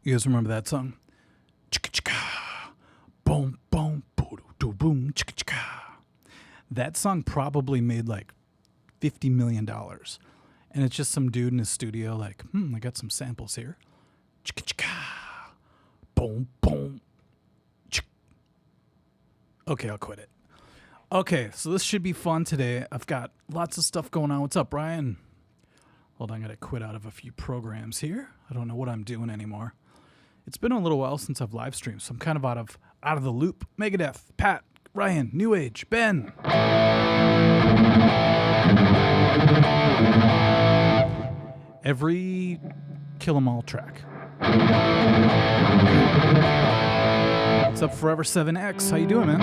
You guys remember that song? Chicka chicka, boom boom, boom boom, chicka chicka. That song probably made like $50 million. And it's just some dude in his studio like, I got some samples here. Chicka chicka, boom boom, chick. Okay, I'll quit it. Okay, so this should be fun today. I've got lots of stuff going on. What's up, Brian? Hold on, I gotta quit out of a few programs here. I don't know what I'm doing anymore. It's been a little while since I've live streamed, so I'm kind of out of the loop. Megadeth, Pat, Ryan, New Age, Ben. Every Kill 'Em All track. What's up, Forever 7X? How you doing, man?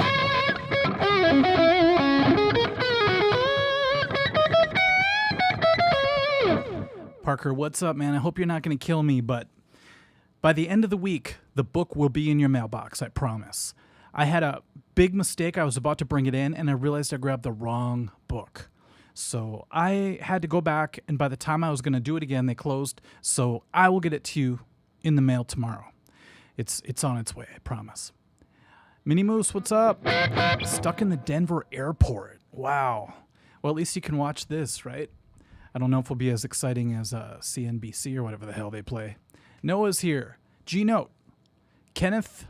Parker, what's up, man? I hope you're not going to kill me, but by the end of the week, the book will be in your mailbox, I promise. I had a big mistake. I was about to bring it in, and I realized I grabbed the wrong book. So I had to go back, and by the time I was going to do it again, they closed. So I will get it to you in the mail tomorrow. It's on its way, I promise. Mini Moose, what's up? Stuck in the Denver airport. Wow. Well, at least you can watch this, right? I don't know if it'll be as exciting as CNBC or whatever the hell they play. Noah's here. G-Note. Kenneth.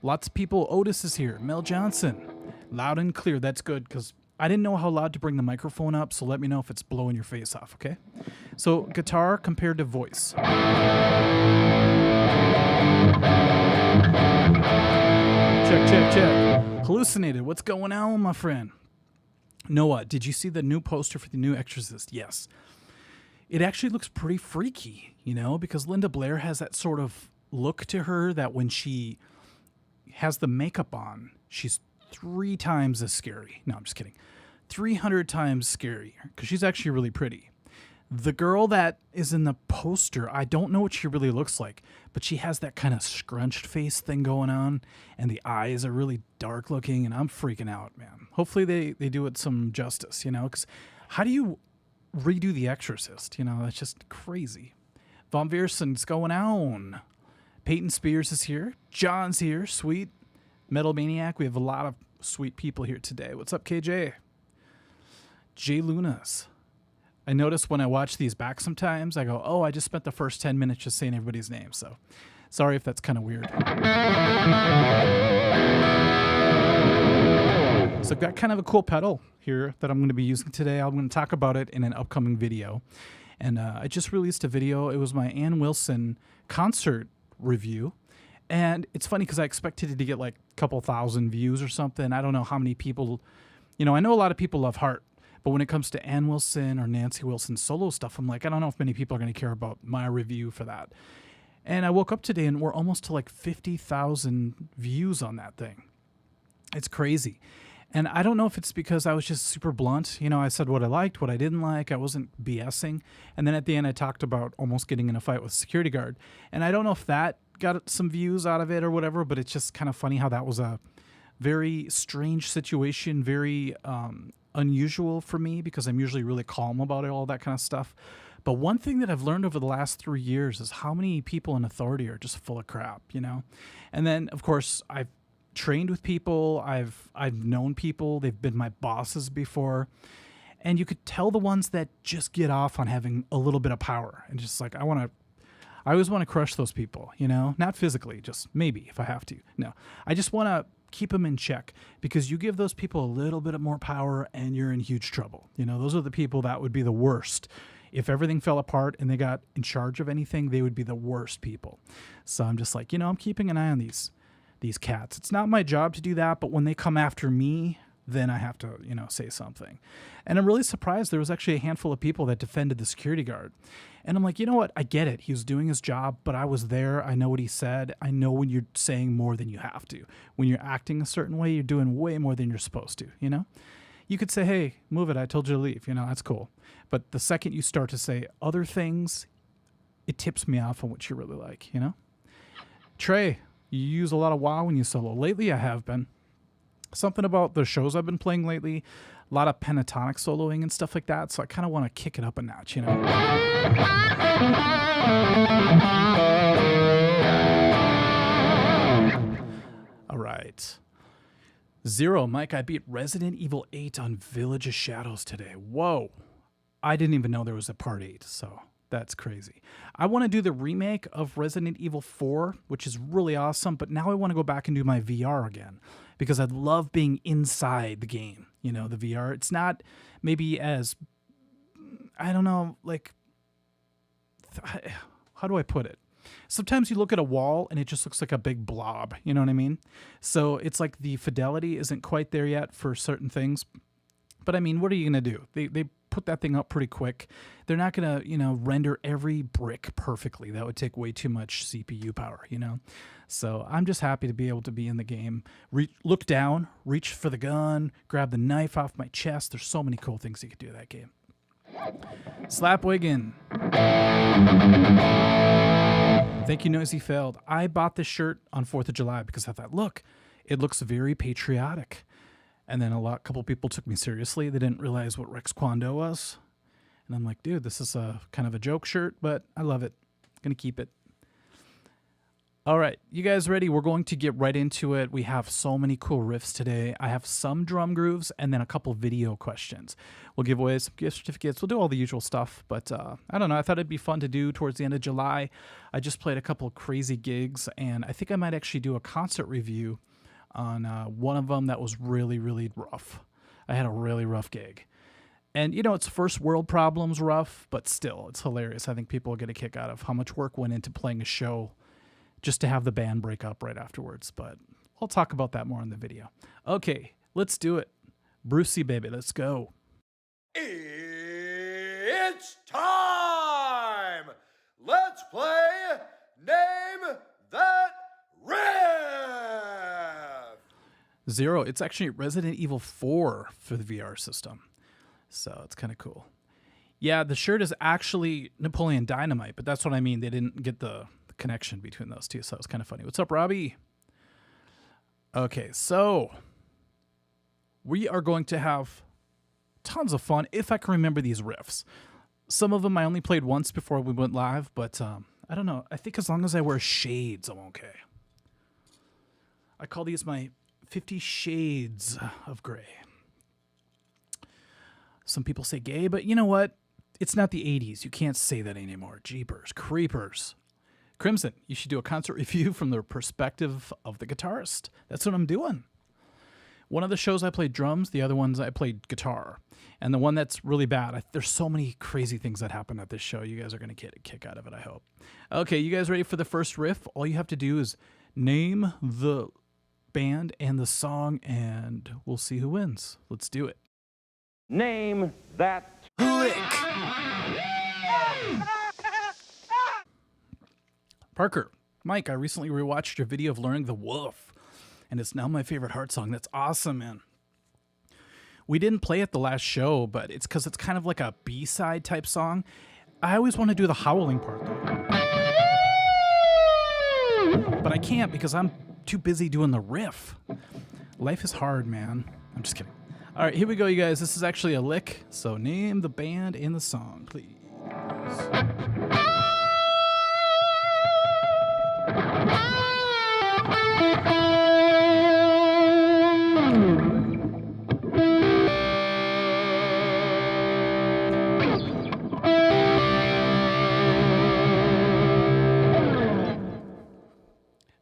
Lots of people. Otis is here. Mel Johnson. Loud and clear. That's good because I didn't know how loud to bring the microphone up, so let me know if it's blowing your face off, okay? So guitar compared to voice. Check. Hallucinated. What's going on, my friend? Noah, did you see the new poster for the new Exorcist? Yes. It actually looks pretty freaky, you know, because Linda Blair has that sort of look to her that when she has the makeup on, she's 3 times as scary. No, I'm just kidding. 300 times scarier because she's actually really pretty. The girl that is in the poster, I don't know what she really looks like, but she has that kind of scrunched face thing going on, and the eyes are really dark looking, and I'm freaking out, man. Hopefully they do it some justice, you know, because how do you redo The Exorcist? You know, that's just crazy. Von Viersen's going on. Peyton Spears is here. John's here. Sweet. Metal Maniac. We have a lot of sweet people here today. What's up, KJ? Jay Lunas. I notice when I watch these back sometimes, I go, oh, I just spent the first 10 minutes just saying everybody's name. So sorry if that's kind of weird. So I've got kind of a cool pedal here that I'm going to be using today. I'm going to talk about it in an upcoming video. And I just released a video. It was my Ann Wilson concert review. And it's funny because I expected it to get like a couple thousand views or something. I don't know how many people, you know, I know a lot of people love Heart. But when it comes to Ann Wilson or Nancy Wilson solo stuff, I'm like, I don't know if many people are going to care about my review for that. And I woke up today and we're almost to like 50,000 views on that thing. It's crazy. And I don't know if it's because I was just super blunt. You know, I said what I liked, what I didn't like. I wasn't BSing. And then at the end, I talked about almost getting in a fight with a security guard. And I don't know if that got some views out of it or whatever, but it's just kind of funny how that was a very strange situation, very unusual for me because I'm usually really calm about it, all that kind of stuff. But one thing that I've learned over the last 3 years is how many people in authority are just full of crap, you know? And then, of course, I've trained with people. I've known people. They've been my bosses before. And you could tell the ones that just get off on having a little bit of power. And just like, I always want to crush those people, you know? Not physically, just maybe if I have to. No, I just want to keep them in check because you give those people a little bit more power and you're in huge trouble. You know, those are the people that would be the worst. If everything fell apart and they got in charge of anything, they would be the worst people. So I'm just like, you know, I'm keeping an eye on these cats. It's not my job to do that, but when they come after me, then I have to, you know, say something. And I'm really surprised there was actually a handful of people that defended the security guard. And I'm like, you know what? I get it. He was doing his job, but I was there. I know what he said. I know when you're saying more than you have to. When you're acting a certain way, you're doing way more than you're supposed to, you know? You could say, hey, move it. I told you to leave. You know, that's cool. But the second you start to say other things, it tips me off on what you really like, you know? Trey, you use a lot of WoW when you solo. Lately, I have been. Something about the shows I've been playing lately, a lot of pentatonic soloing and stuff like that. So I kind of want to kick it up a notch, you know. All right. Zero, Mike, I beat Resident Evil 8 on Village of Shadows today. Whoa. I didn't even know there was a part 8, so that's crazy. I want to do the remake of Resident Evil 4, which is really awesome, but now I want to go back and do my VR again because I love being inside the game, you know, the VR. It's not maybe as, I don't know, like, how do I put it? Sometimes you look at a wall and it just looks like a big blob, you know what I mean? So it's like the fidelity isn't quite there yet for certain things. But I mean, what are you going to do? They put that thing up pretty quick. They're not going to, you know, render every brick perfectly. That would take way too much CPU power, you know? So I'm just happy to be able to be in the game. Look down, reach for the gun, grab the knife off my chest. There's so many cool things you could do in that game. Slapwiggin. Thank you, Noisy Failed. I bought this shirt on 4th of July because I thought, look, it looks very patriotic. And then couple people took me seriously. They didn't realize what Rex Kwon Do was. And I'm like, dude, this is a kind of a joke shirt, but I love it. Gonna keep it. All right, you guys ready? We're going to get right into it. We have so many cool riffs today. I have some drum grooves and then a couple video questions. We'll give away some gift certificates. We'll do all the usual stuff, but I don't know. I thought it'd be fun to do towards the end of July. I just played a couple of crazy gigs, and I think I might actually do a concert review on one of them that was really, really rough. I had a really rough gig. And, you know, it's first world problems rough, but still, it's hilarious. I think people will get a kick out of how much work went into playing a show just to have the band break up right afterwards. But I'll talk about that more in the video. Okay, let's do it. Brucey, baby, let's go. It's time! Let's play Name That Riff! Zero, it's actually Resident Evil 4 for the VR system. So it's kind of cool. Yeah, the shirt is actually Napoleon Dynamite, but that's what I mean. They didn't get the connection between those two, so it's kind of funny. What's up, Robbie? Okay, so we are going to have tons of fun if I can remember these riffs. Some of them I only played once before we went live, but I don't know. I think as long as I wear shades, I'm okay. I call these my 50 Shades of Gray. Some people say gay, but you know what? It's not the 80s. You can't say that anymore. Jeepers, creepers. Crimson, you should do a concert review from the perspective of the guitarist. That's what I'm doing. One of the shows I played drums, the other ones I played guitar. And the one that's really bad, there's so many crazy things that happen at this show. You guys are going to get a kick out of it, I hope. Okay, you guys ready for the first riff? All you have to do is name the band and the song, and we'll see who wins. Let's do it. Name that Lick. Parker, Mike, I recently rewatched your video of learning the Wolf, and it's now my favorite Heart song. That's awesome, man. We didn't play it the last show, but it's because it's kind of like a B-side type song. I always want to do the howling part, though. But I can't because I'm too busy doing the riff. Life is hard, man. I'm just kidding. All right, here we go, you guys. This is actually a lick, so name the band and the song, please.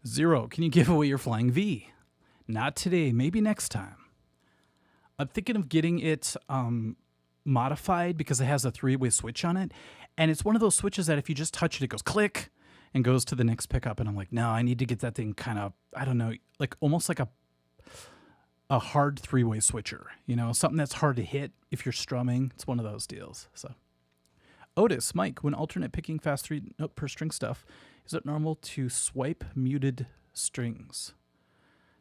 Zero, can you give away your Flying V? Not today, maybe next time. I'm thinking of getting it modified because it has a 3-way switch on it. And it's one of those switches that if you just touch it, it goes click and goes to the next pickup. And I'm like, no, I need to get that thing kind of, I don't know, like almost like a hard 3-way switcher. You know, something that's hard to hit if you're strumming. It's one of those deals. So, Otis, Mike, when alternate picking fast 3 note per string stuff, is it normal to swipe muted strings?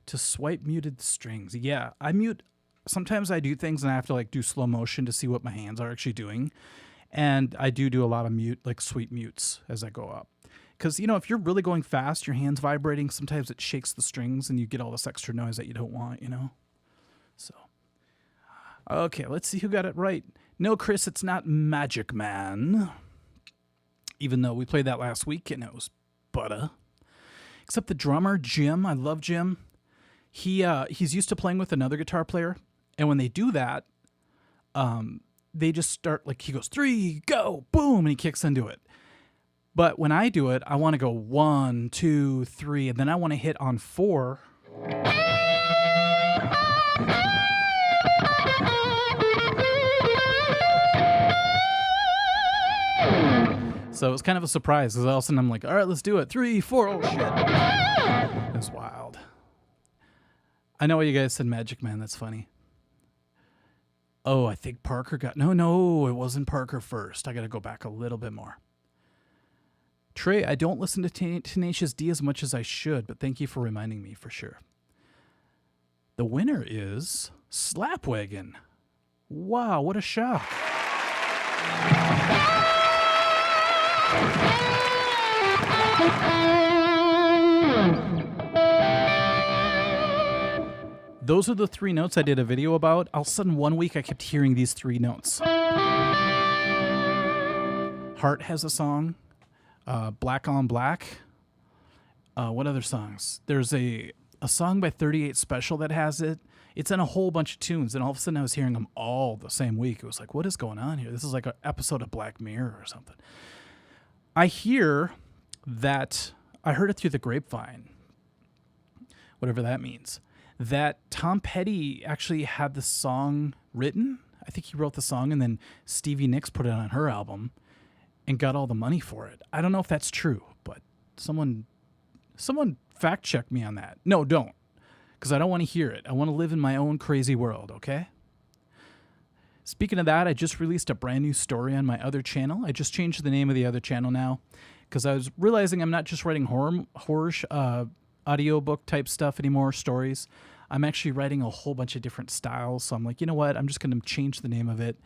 To swipe muted strings. Yeah, I mute. Sometimes I do things and I have to like do slow motion to see what my hands are actually doing. And I do a lot of mute, like sweep mutes as I go up. Because, you know, if you're really going fast, your hand's vibrating, sometimes it shakes the strings and you get all this extra noise that you don't want, you know? So, okay, let's see who got it right. No, Chris, it's not Magic Man. Even though we played that last week and it was butter. Except the drummer, Jim. I love Jim. He's used to playing with another guitar player. And when they do that, they just start, like, he goes, 3, go, boom, and he kicks into it. But when I do it, I want to go 1, 2, 3, and then I want to hit on 4. So it was kind of a surprise because all of a sudden I'm like, all right, let's do it. 3, 4, oh shit. It was wild. I know what you guys said, Magic Man. That's funny. Oh, I think Parker got... No, it wasn't Parker first. I got to go back a little bit more. Trey, I don't listen to Tenacious D as much as I should, but thank you for reminding me for sure. The winner is Slapwagon. Wow, what a shock. Those are the 3 notes I did a video about. All of a sudden, one week I kept hearing these 3 notes. Heart has a song. Black on Black. What other songs? There's a song by 38 Special that has it. It's in a whole bunch of tunes, and all of a sudden I was hearing them all the same week. It was like, what is going on here? This is like an episode of Black Mirror or something. I hear that, I heard it through the grapevine, whatever that means, that Tom Petty actually had the song written. I think he wrote the song, and then Stevie Nicks put it on her album and got all the money for it. I don't know if that's true, but someone fact check me on that. No, don't, because I don't want to hear it. I want to live in my own crazy world, okay? Speaking of that, I just released a brand new story on my other channel. I just changed the name of the other channel now because I was realizing I'm not just writing horror audiobook type stuff anymore, stories. I'm actually writing a whole bunch of different styles. So I'm like, you know what? I'm just going to change the name of it.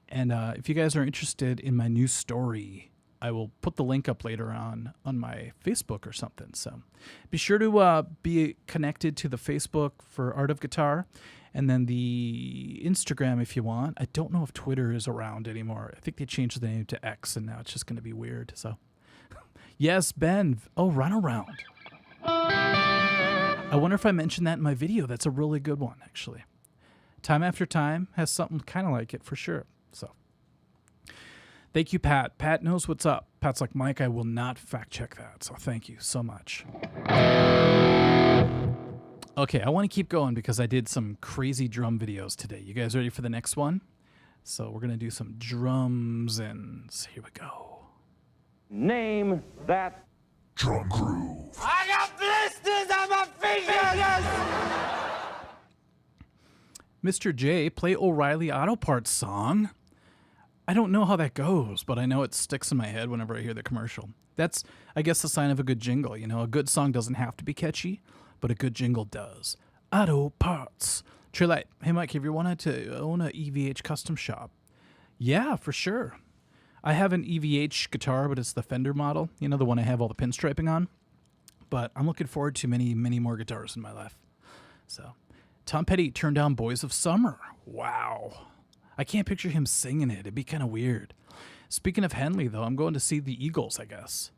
And if you guys are interested in my new story, I will put the link up later on my Facebook or something. So be sure to be connected to the Facebook for Art of Guitar, and then the Instagram if you want. I don't know if Twitter is around anymore. I think they changed the name to X, and now it's just going to be weird. So yes, Ben. Oh, Runaround. I wonder if I mentioned that in my video. That's a really good one, actually. Time After Time has something kind of like it for sure. So thank you, Pat. Pat knows what's up. Pat's like, Mike, I will not fact check that. So thank you so much. Okay, I want to keep going because I did some crazy drum videos today. You guys ready for the next one? So we're going to do some drums, and here we go. Name that Drum groove. I got blisters on my fingers! Mr. J, play O'Reilly Auto Parts song. I don't know how that goes, but I know it sticks in my head whenever I hear the commercial. That's, I guess, the sign of a good jingle. You know, a good song doesn't have to be catchy, but a good jingle does. Auto Parts. Trillite, hey Mike, have you wanted to own a EVH custom shop? Yeah, for sure. I have an EVH guitar, but it's the Fender model. You know, the one I have all the pinstriping on. But I'm looking forward to many, many more guitars in my life. So, Tom Petty turned down Boys of Summer. Wow. I can't picture him singing it. It'd be kind of weird. Speaking of Henley, though, I'm going to see the Eagles, I guess.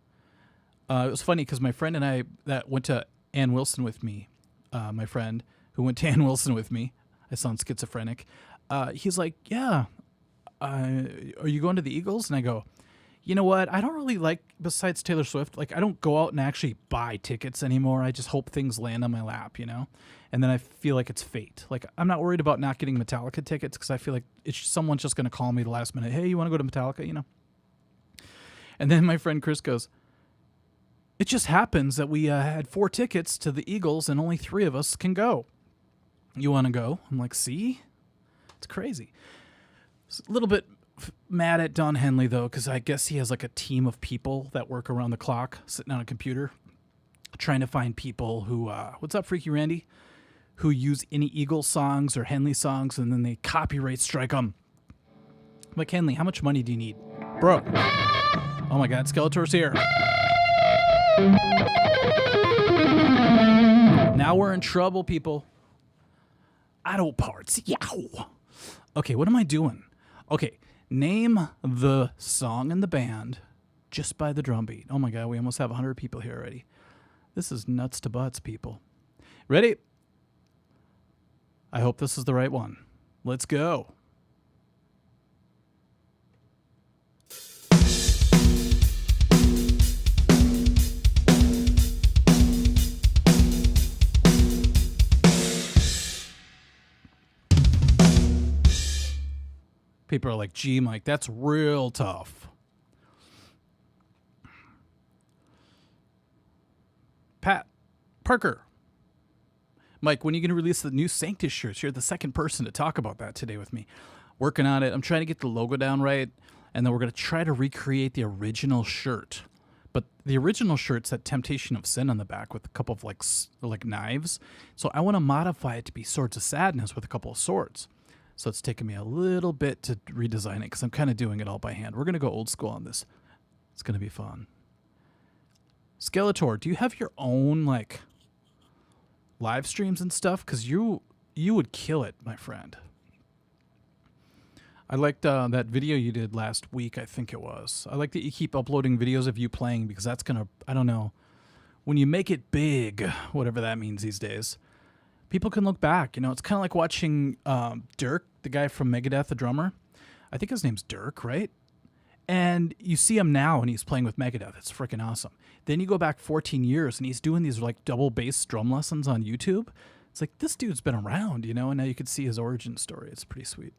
It was funny because my friend and I that went to Ann Wilson with me, my friend who went to Ann Wilson with me, I sound schizophrenic, he's like, yeah, are you going to the Eagles? And I go, you know what? I don't really like, besides Taylor Swift, like I don't go out and actually buy tickets anymore. I just hope things land on my lap, you know? And then I feel like it's fate. Like I'm not worried about not getting Metallica tickets because I feel like someone's just going to call me the last minute. Hey, you want to go to Metallica? You know? And then my friend Chris goes, it just happens that we had 4 tickets to the Eagles and only 3 of us can go. You want to go? I'm like, see? It's crazy. It's a little bit mad at Don Henley, though, because I guess he has like a team of people that work around the clock sitting on a computer trying to find people who, what's up, Freaky Randy? Who use any Eagles songs or Henley songs and then they copyright strike them. I'm like, Henley, how much money do you need? Bro. Oh my God, Skeletor's here. Now we're in trouble, people. auto parts. Yow. Okay, what am I doing? Okay, name the song in the band just by the drum beat. Oh my God, we almost have 100 people here already. This is nuts to butts, people. Ready? I hope this is the right one. Let's go. People are like, gee, Mike, that's real tough. Pat, Parker. Mike, when are you going to release the new Sanctus shirts? You're the second person to talk about that today with me. Working on it. I'm trying to get the logo down right, and then we're going to try to recreate the original shirt. But the original shirt's that Temptation of Sin on the back with a couple of like knives. So I want to modify it to be Swords of Sadness with a couple of swords. So it's taken me a little bit to redesign it because I'm kind of doing it all by hand. We're going to go old school on this. It's going to be fun. Skeletor, do you have your own like live streams and stuff? Because you would kill it, my friend. I liked that video you did last week, I think it was. I like that you keep uploading videos of you playing because that's going to, I don't know, when you make it big, whatever that means these days, people can look back. You know, it's kind of like watching Dirk, the guy from Megadeth, the drummer. I think his name's Dirk, right? And you see him now and he's playing with Megadeth. It's freaking awesome. Then you go back 14 years and he's doing these like double bass drum lessons on YouTube. It's like, this dude's been around, you know, and now you can see his origin story. It's pretty sweet.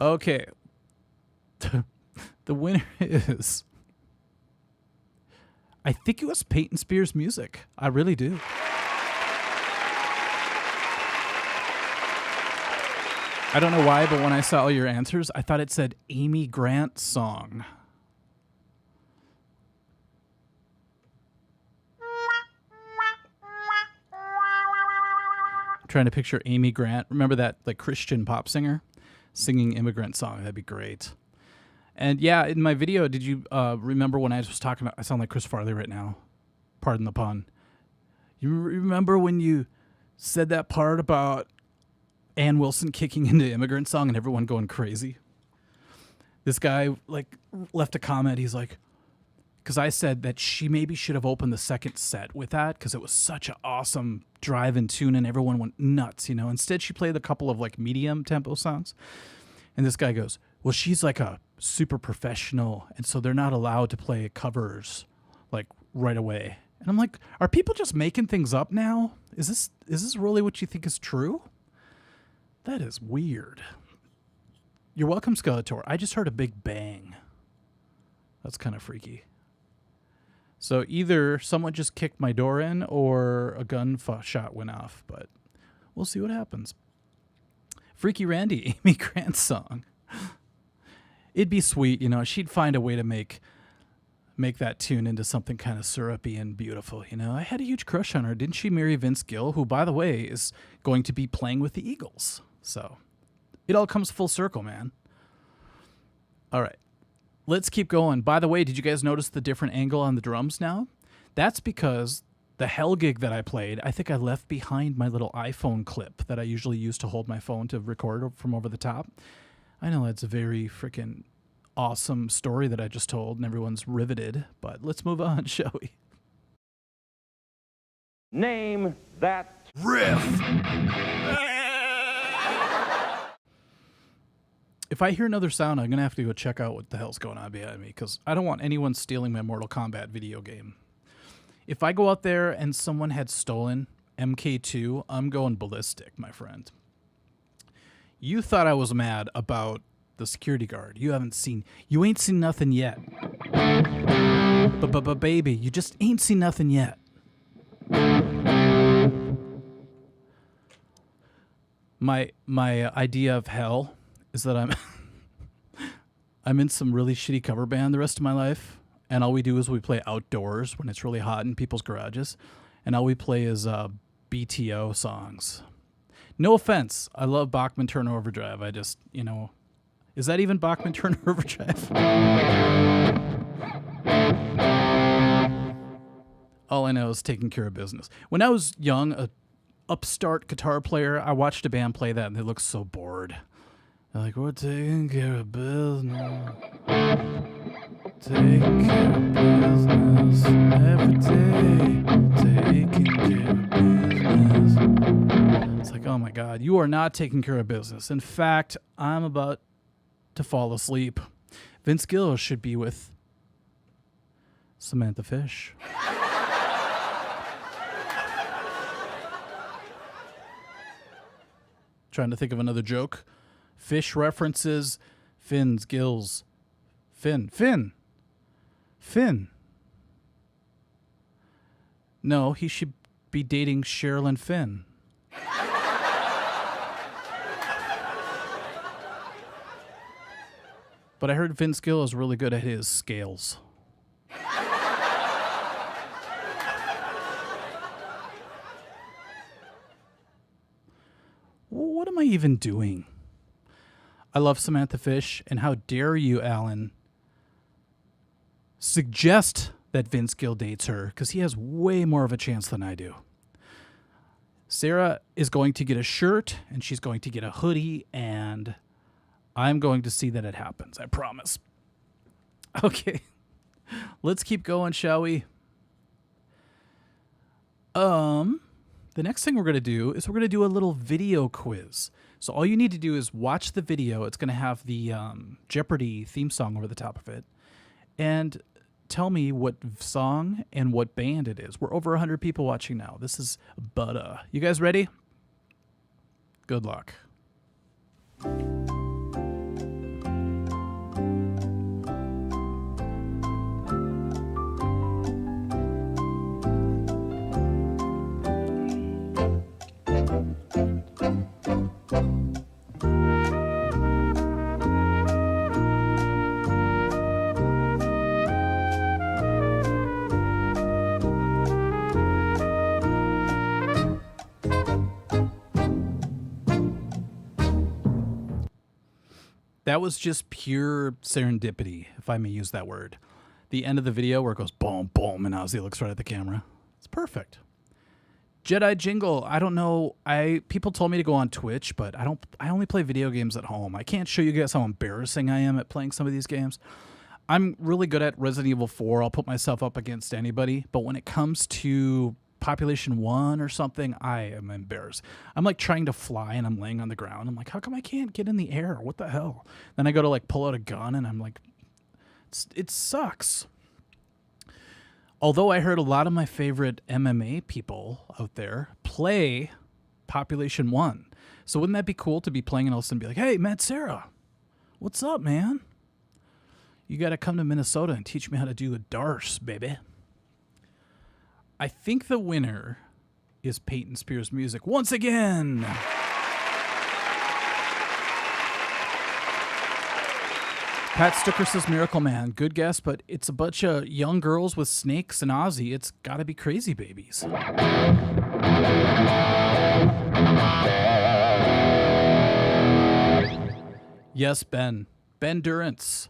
Okay. The winner is, I think it was Peyton Spears Music. I really do. I don't know why, but when I saw all your answers, I thought it said Amy Grant song. I'm trying to picture Amy Grant. Remember that like Christian pop singer singing Immigrant Song? That'd be great. And yeah, in my video, did you remember when I was talking about, I sound like Chris Farley right now. Pardon the pun. You remember when you said that part about Ann Wilson kicking into Immigrant Song and everyone going crazy? This guy like left a comment. He's like, because I said that she maybe should have opened the second set with that because it was such an awesome drive-in tune and everyone went nuts, you know. Instead, she played a couple of like medium tempo songs. And this guy goes, well, she's like a super professional, and so they're not allowed to play covers like right away. And I'm like, are people just making things up now? Is this really what you think is true? That is weird. You're welcome, Skeletor. I just heard a big bang. That's kind of freaky. So either someone just kicked my door in or a gun shot went off, but we'll see what happens. Freaky Randy, Amy Grant's song. It'd be sweet, you know. She'd find a way to make that tune into something kind of syrupy and beautiful, you know. I had a huge crush on her. Didn't she marry Vince Gill, who, by the way, is going to be playing with the Eagles? So it all comes full circle, man. All right. Let's keep going. By the way, did you guys notice the different angle on the drums now? That's because the Hell gig that I played, I think I left behind my little iPhone clip that I usually use to hold my phone to record from over the top. I know that's a very freaking awesome story that I just told and everyone's riveted, but let's move on, shall we? Name that Riff. If I hear another sound, I'm going to have to go check out what the hell's going on behind me because I don't want anyone stealing my Mortal Kombat video game. If I go out there and someone had stolen MK2, I'm going ballistic, my friend. You thought I was mad about the security guard. You ain't seen nothing yet. But baby, you just ain't seen nothing yet. My idea of hell is that I'm in some really shitty cover band the rest of my life, and all we do is we play outdoors when it's really hot in people's garages, and all we play is BTO songs. No offense, I love Bachman Turner Overdrive. I just, you know, is that even Bachman Turner Overdrive? All I know is taking care of business. When I was young, upstart guitar player. I watched a band play that and they look so bored. They're like, we're taking care of business. Taking care of business every day. Taking care of business. It's like, oh my God, you are not taking care of business. In fact, I'm about to fall asleep. Vince Gill should be with Samantha Fish. Trying to think of another joke. Fish references, fins, gills. Finn. No, he should be dating Sherilyn Finn. But I heard Vince Gill is really good at his scales. What am I even doing? I love Samantha Fish, and how dare you, Alan, suggest that Vince Gill dates her, because he has way more of a chance than I do. Sarah is going to get a shirt, and she's going to get a hoodie, and I'm going to see that it happens, I promise. Okay, let's keep going, shall we? The next thing we're going to do is we're going to do a little video quiz. So all you need to do is watch the video. It's going to have the Jeopardy theme song over the top of it. And tell me what song and what band it is. We're over 100 people watching now. This is butter. You guys ready? Good luck. That was just pure serendipity, if I may use that word. The end of the video where it goes boom, boom, and Ozzy looks right at the camera. It's perfect. Jedi Jingle. I don't know. People told me to go on Twitch, but I only play video games at home. I can't show you guys how embarrassing I am at playing some of these games. I'm really good at Resident Evil 4. I'll put myself up against anybody, but when it comes to Population 1 or something, I am embarrassed. I'm like trying to fly and I'm laying on the ground. I'm like, how come I can't get in the air? What the hell? Then I go to like pull out a gun and I'm like, it sucks. Although I heard a lot of my favorite MMA people out there play Population 1. So wouldn't that be cool to be playing and all of a sudden be like, hey, Matt Sarah, what's up, man? You got to come to Minnesota and teach me how to do a darce, baby. I think the winner is Peyton Spears Music once again. Pat Stucker says Miracle Man. Good guess, but it's a bunch of young girls with snakes and Ozzy. It's got to be Crazy Babies. Yes, Ben. Ben Durance.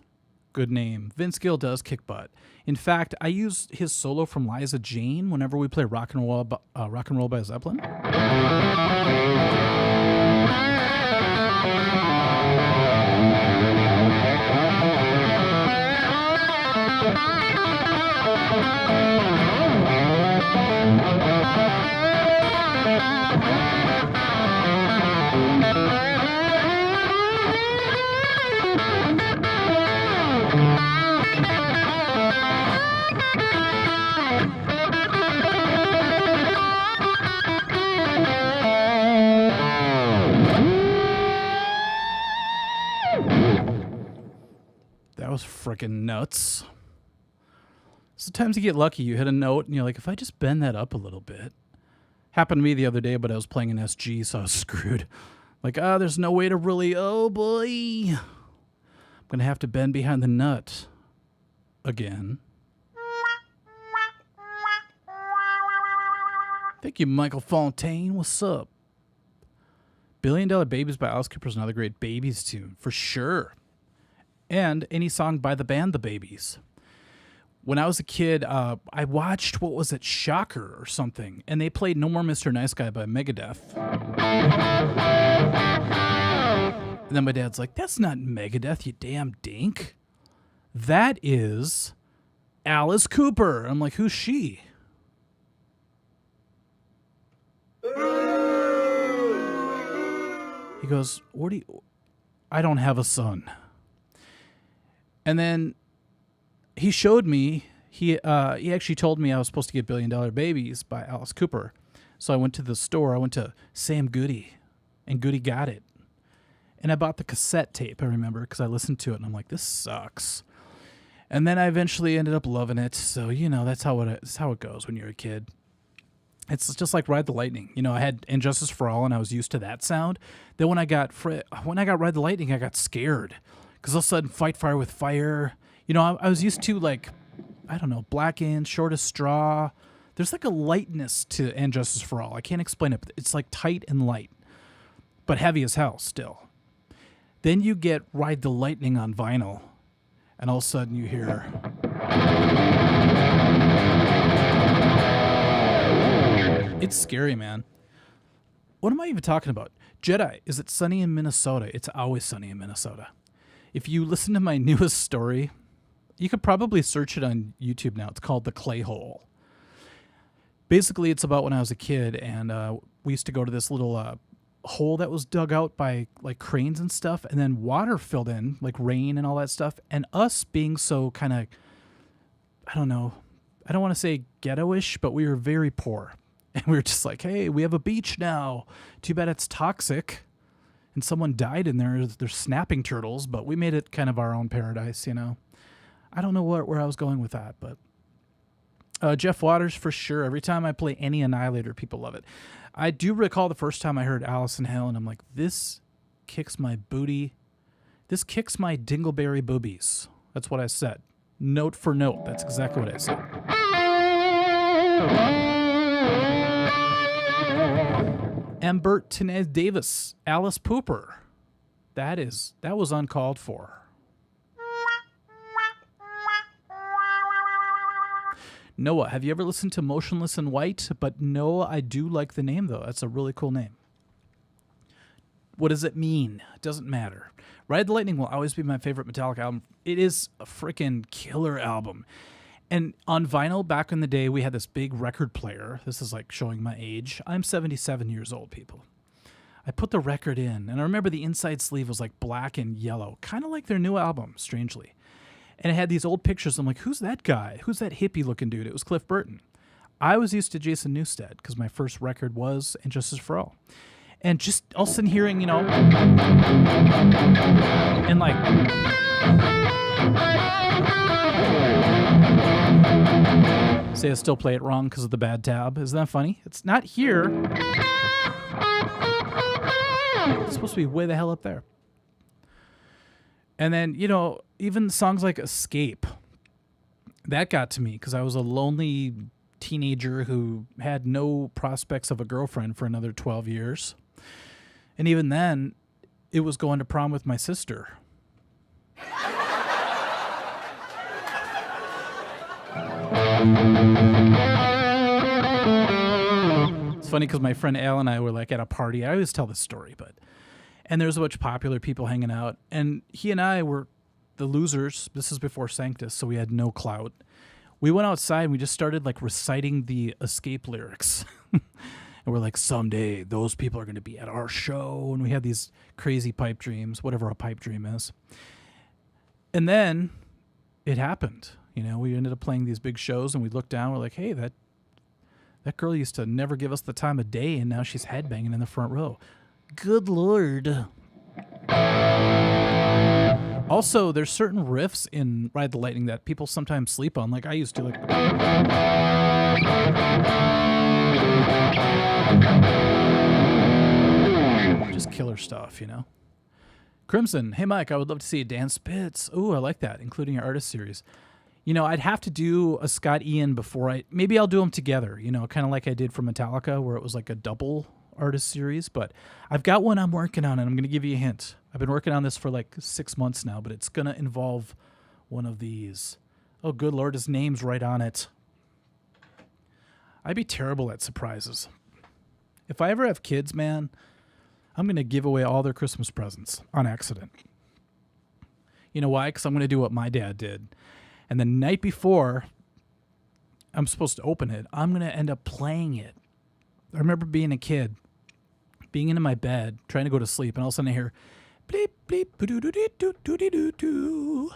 Good name. Vince Gill does kick butt. In fact, I use his solo from Liza Jane whenever we play Rock and Roll by Zeppelin. That was freaking nuts. Sometimes you get lucky. You hit a note and you're like, if I just bend that up a little bit. Happened to me the other day, but I was playing an SG, so I was screwed. Like, there's no way to really, oh boy. I'm going to have to bend behind the nut again. Thank you, Michael Fontaine. What's up? $1 Billion Babies by Alice Cooper is another great Babies tune, for sure. And any song by the band The Babies. when I was a kid, I watched, what was it, Shocker or something, and they played No More Mr. Nice Guy by Megadeth. And then my dad's like, that's not Megadeth, you damn dink. That is Alice Cooper. I'm like, who's she? He goes, I don't have a son. And then he showed me, he actually told me I was supposed to get $1 Billion Babies by Alice Cooper. So I went to the store, I went to Sam Goody, and Goody got it. And I bought the cassette tape, I remember, because I listened to it, and I'm like, this sucks. And then I eventually ended up loving it. So, that's how it goes when you're a kid. It's just like Ride the Lightning. I had Injustice for All, and I was used to that sound. Then when I got Ride the Lightning, I got scared. Because all of a sudden, Fight Fire with Fire. I was used to, like, I don't know, Black Ant, Shortest Straw. There's like a lightness to Injustice for All. I can't explain it, but it's like tight and light. But heavy as hell still. Then you get Ride the Lightning on vinyl. And all of a sudden you hear... It's scary, man. What am I even talking about? Jedi, is it sunny in Minnesota? It's always sunny in Minnesota. If you listen to my newest story, you could probably search it on YouTube now. It's called The Clay Hole. Basically, it's about when I was a kid, and we used to go to this little hole that was dug out by like cranes and stuff, and then water filled in, like rain and all that stuff. And us being so kind of, I don't know, I don't want to say ghetto-ish, but we were very poor. And we were just like, hey, we have a beach now. Too bad it's toxic. And someone died in there. There's snapping turtles, but we made it kind of our own paradise, I don't know where I was going with that, but Jeff Waters for sure. Every time I play any Annihilator, people love it. I do recall the first time I heard Alice in Hell, and I'm like, this kicks my booty. This kicks my dingleberry boobies. That's what I said. Note for note. That's exactly what I said. Ambert Tenez Davis, Alice Pooper. That was uncalled for. Noah, have you ever listened to Motionless in White? But no, I do like the name, though. That's a really cool name. What does it mean? It doesn't matter. Ride the Lightning will always be my favorite Metallica album. It is a freaking killer album. And on vinyl, back in the day, we had this big record player. This is like showing my age. I'm 77 years old, people. I put the record in, and I remember the inside sleeve was like black and yellow, kind of like their new album, strangely. And it had these old pictures. I'm like, who's that guy? Who's that hippie-looking dude? It was Cliff Burton. I was used to Jason Newsted because my first record was Injustice for All. And just all of a sudden hearing, and like... Say I still play it wrong because of the bad tab. Isn't that funny? It's not here. It's supposed to be way the hell up there. And then, even songs like Escape, that got to me because I was a lonely teenager who had no prospects of a girlfriend for another 12 years. And even then, it was going to prom with my sister. It's funny because my friend Al and I were like at a party. I always tell this story, and there was a bunch of popular people hanging out, and he and I were the losers. This is before Sanctus, so we had no clout. We went outside and we just started like reciting the Escape lyrics. And we're like, someday those people are going to be at our show. And we had these crazy pipe dreams, whatever a pipe dream is. And then it happened. We ended up playing these big shows, and we looked down. We're like, hey, that girl used to never give us the time of day, and now she's headbanging in the front row. Good Lord. Also, there's certain riffs in Ride the Lightning that people sometimes sleep on. Like I used to. Like, just killer stuff, Crimson, hey Mike, I would love to see a Dan Spitz. Ooh, I like that, including your artist series. I'd have to do a Scott Ian before maybe I'll do them together, kind of like I did for Metallica, where it was like a double artist series. But I've got one I'm working on, and I'm going to give you a hint. I've been working on this for like 6 months now, but it's going to involve one of these. Oh, good Lord, his name's right on it. I'd be terrible at surprises. If I ever have kids, man, I'm going to give away all their Christmas presents on accident. You know why? Because I'm going to do what my dad did. And the night before I'm supposed to open it, I'm going to end up playing it. I remember being a kid, being in my bed, trying to go to sleep, and all of a sudden I hear bleep, bleep, boo-doo-doo-doo-doo-doo-doo-doo.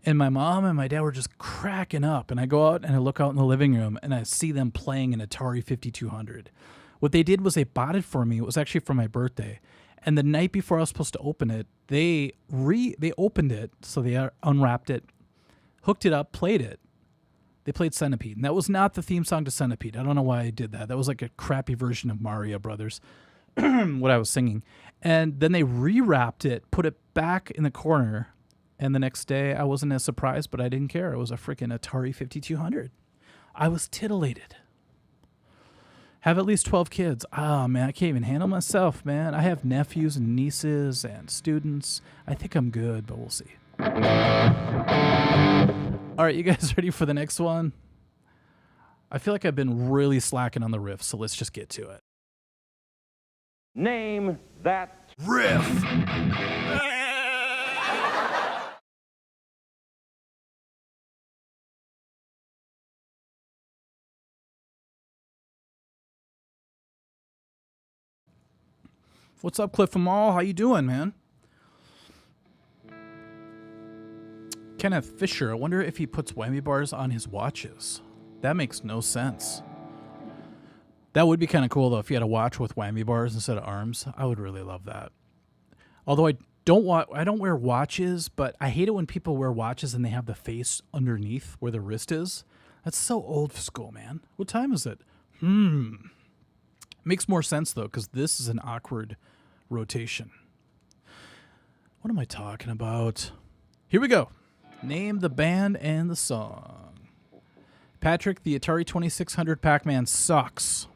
And my mom and my dad were just cracking up. And I go out and I look out in the living room and I see them playing an Atari 5200. What they did was they bought it for me. It was actually for my birthday. And the night before I was supposed to open it, they opened it. So they unwrapped it, hooked it up, played it. They played Centipede. And that was not the theme song to Centipede. I don't know why I did that. That was like a crappy version of Mario Brothers, what I was singing. And then they rewrapped it, put it back in the corner. And the next day, I wasn't as surprised, but I didn't care. It was a freaking Atari 5200. I was titillated. Have at least 12 kids. Ah, man, I can't even handle myself, man. I have nephews and nieces and students. I think I'm good, but we'll see. All right, you guys ready for the next one? I feel like I've been really slacking on the riff, so let's just get to it. Name that Riff. What's up, Cliff from All? How you doing, man? Kenneth Fisher. I wonder if he puts whammy bars on his watches. That makes no sense. That would be kind of cool, though, if you had a watch with whammy bars instead of arms. I would really love that. Although I don't wear watches, but I hate it when people wear watches and they have the face underneath where the wrist is. That's so old school, man. What time is it? Makes more sense, though, because this is an awkward rotation. What am I talking about? Here we go. Name the band and the song. Patrick, the Atari 2600 Pac-Man sucks.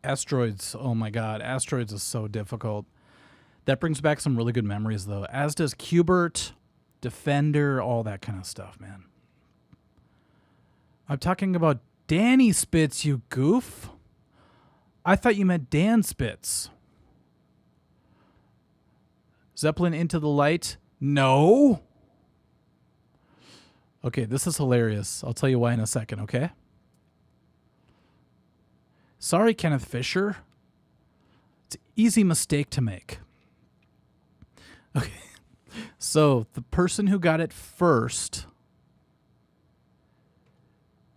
Asteroids. Oh my God. Asteroids is so difficult. That brings back some really good memories, though. As does Qbert, Defender, all that kind of stuff, man. I'm talking about Danny Spitz, you goof. I thought you meant Dan Spitz. Zeppelin Into the Light? No. Okay, this is hilarious. I'll tell you why in a second, okay? Sorry, Kenneth Fisher. It's an easy mistake to make. Okay. So, the person who got it first,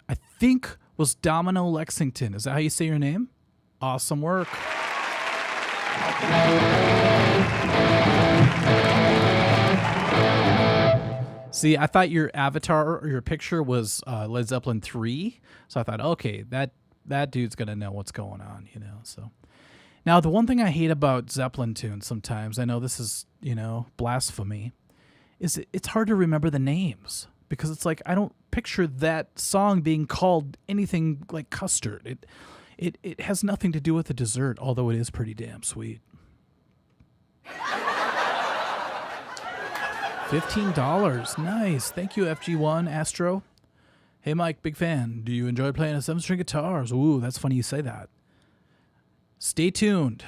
I think, was Domino Lexington. Is that how you say your name? Awesome work. See, I thought your avatar or your picture was Led Zeppelin 3. So I thought, okay, that dude's going to know what's going on, you know. So now the one thing I hate about Zeppelin tunes sometimes, I know this is, you know, blasphemy, is it's hard to remember the names because it's like I don't picture that song being called anything like custard. It has nothing to do with the dessert, although it is pretty damn sweet. $15. Nice. Thank you, FG1 Astro. Hey, Mike, big fan. Do you enjoy playing a 7-string guitars? Ooh, that's funny you say that. Stay tuned.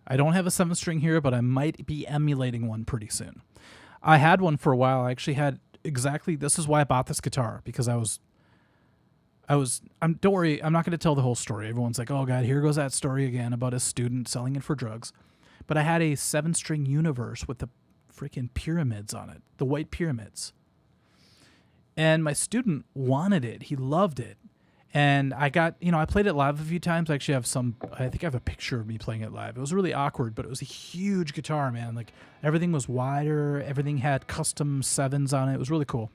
I don't have a 7-string here, but I might be emulating one pretty soon. I had one for a while. I actually had exactly, this is why I bought this guitar, because don't worry, I'm not going to tell the whole story. Everyone's like, oh God, here goes that story again about a student selling it for drugs. But I had a 7-string Universe with the freaking pyramids on it, the white pyramids. And my student wanted it. He loved it. And I got, I played it live a few times. I actually have I think I have a picture of me playing it live. It was really awkward, but it was a huge guitar, man. Like everything was wider. Everything had custom 7s on it. It was really cool.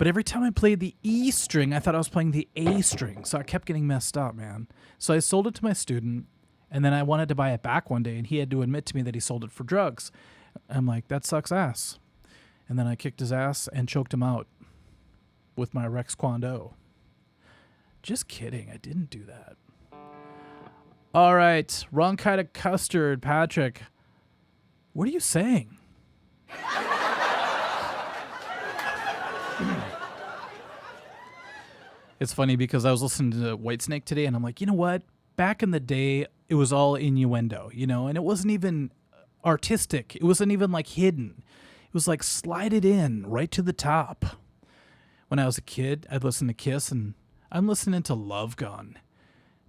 But every time I played the E string, I thought I was playing the A string. So I kept getting messed up, man. So I sold it to my student, and then I wanted to buy it back one day, and he had to admit to me that he sold it for drugs. I'm like, that sucks ass. And then I kicked his ass and choked him out with my Rex Kwon-Do. Just kidding. I didn't do that. All right. Wrong kind of custard, Patrick. What are you saying? It's funny because I was listening to Whitesnake today, and I'm like, you know what? Back in the day, it was all innuendo, you know, and it wasn't even artistic. It wasn't even like hidden. It was like slided in right to the top. When I was a kid, I'd listen to Kiss, and I'm listening to Love Gun.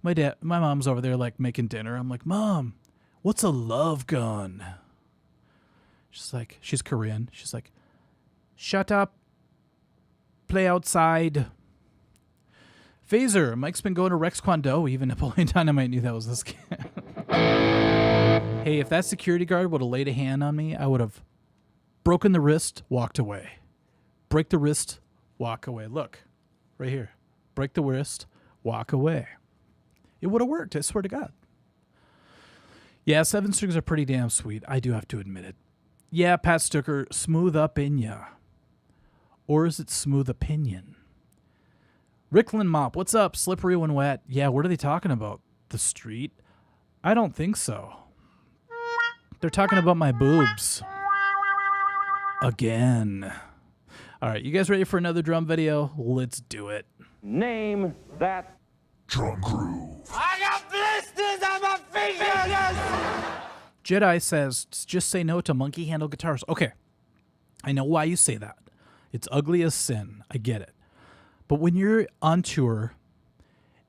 My mom's over there like making dinner. I'm like, Mom, what's a love gun? She's Korean. She's like, shut up, play outside. Phaser, Mike's been going to Rex Kwon-Do. Even Napoleon Dynamite knew that was this kid. Hey, if that security guard would have laid a hand on me, I would have broken the wrist, walked away. Break the wrist, walk away. Look, right here. Break the wrist, walk away. It would have worked, I swear to God. Yeah, 7 strings are pretty damn sweet. I do have to admit it. Yeah, Pat Stucker, smooth up in ya. Or is it smooth opinion? Ricklin Mop, what's up? Slippery when wet. Yeah, what are they talking about? The street? I don't think so. They're talking about my boobs. Again. All right, you guys ready for another drum video? Let's do it. Name that Drum Groove. I got blisters on my fingers! Jedi says, just say no to monkey handle guitars. Okay, I know why you say that. It's ugly as sin. I get it. But when you're on tour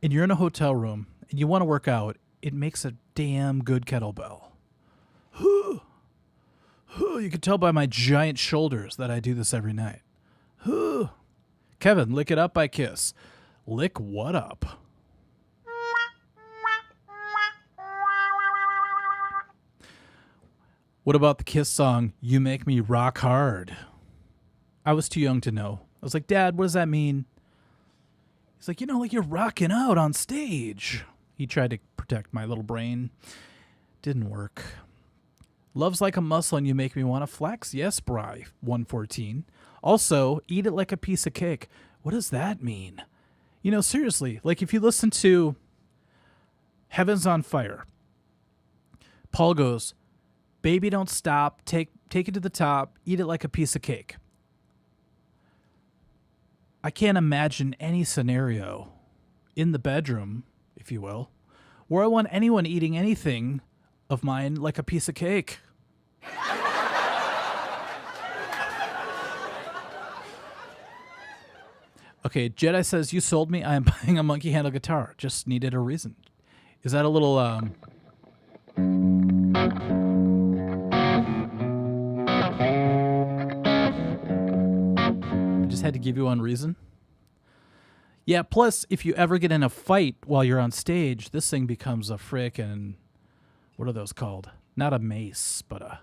and you're in a hotel room and you want to work out, it makes a damn good kettlebell. You can tell by my giant shoulders that I do this every night. Kevin, Lick It Up by Kiss. Lick what up? What about the Kiss song, You Make Me Rock Hard? I was too young to know. I was like, Dad, what does that mean? He's like, you know, like you're rocking out on stage. He tried to protect my little brain. Didn't work. Love's like a muscle and you make me want to flex. Yes, Bri, 114. Also, eat it like a piece of cake. What does that mean? You know, seriously, like if you listen to Heaven's on Fire, Paul goes, baby, don't stop. Take it to the top. Eat it like a piece of cake. I can't imagine any scenario in the bedroom, if you will, where I want anyone eating anything of mine like a piece of cake. Okay, Jedi says, you sold me. I am buying a monkey handle guitar. Just needed a reason. Is that a little, I just had to give you one reason. Yeah, plus, if you ever get in a fight while you're on stage, this thing becomes a frickin', what are those called? Not a mace, but I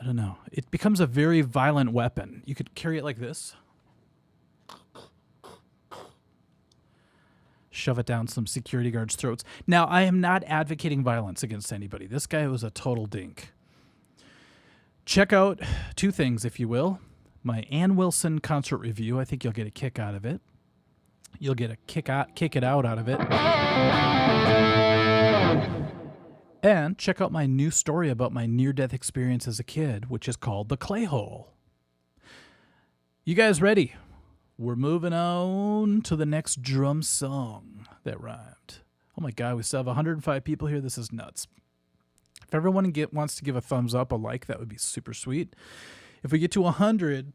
don't know. It becomes a very violent weapon. You could carry it like this. Shove it down some security guards' throats. Now, I am not advocating violence against anybody. This guy was a total dink. Check out 2 things, if you will. My Ann Wilson concert review. I think you'll get a kick out of it. You'll get a kick it out of it. And check out my new story about my near-death experience as a kid, which is called The Clay Hole. You guys ready? We're moving on to the next drum song that rhymed. Oh my God, we still have 105 people here. This is nuts. If everyone wants to give a thumbs up, a like, that would be super sweet. If we get to 100,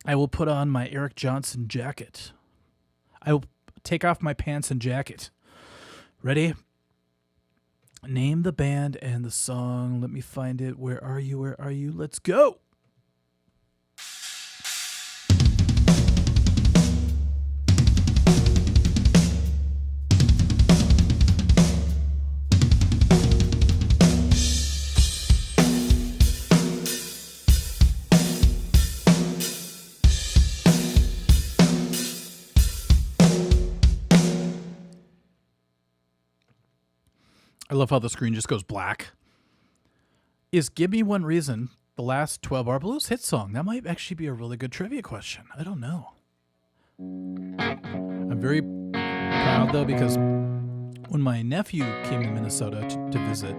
I will put on my Eric Johnson jacket. I will take off my pants and jacket. Ready? Name the band and the song. Let me find it. Where are you? Where are you? Let's go. I love how the screen just goes black. Is Give Me One Reason the last 12 Hour Blues hit song? That might actually be a really good trivia question. I don't know. I'm very proud, though, because when my nephew came to Minnesota to visit,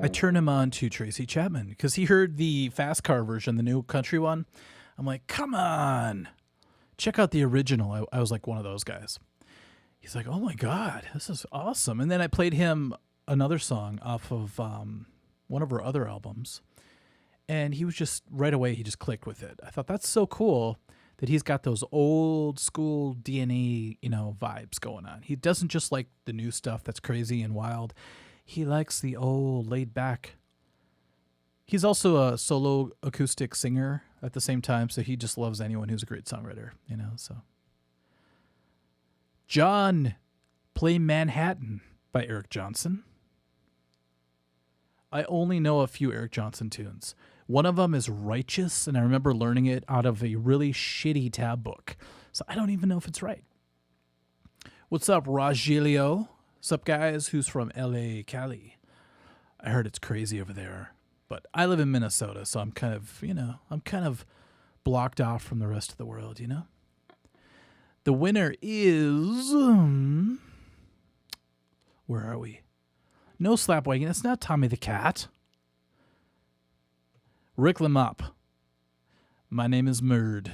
I turned him on to Tracy Chapman because he heard the fast car version, the new country one. I'm like, come on, check out the original. I was like one of those guys. He's like, oh my God, this is awesome. And then I played him another song off of one of her other albums. And he was just, right away, he just clicked with it. I thought that's so cool that he's got those old school DNA, vibes going on. He doesn't just like the new stuff that's crazy and wild. He likes the old laid back. He's also a solo acoustic singer at the same time, so he just loves anyone who's a great songwriter, so. John, play Manhattan by Eric Johnson. I only know a few Eric Johnson tunes. One of them is Righteous, and I remember learning it out of a really shitty tab book. So I don't even know if it's right. What's up, Rajilio? What's up, guys? Who's from LA, Cali? I heard it's crazy over there. But I live in Minnesota, so I'm kind of blocked off from the rest of the world, The winner is... where are we? No Slapwagon. It's not Tommy the Cat. Rick Lamop. My name is Murd.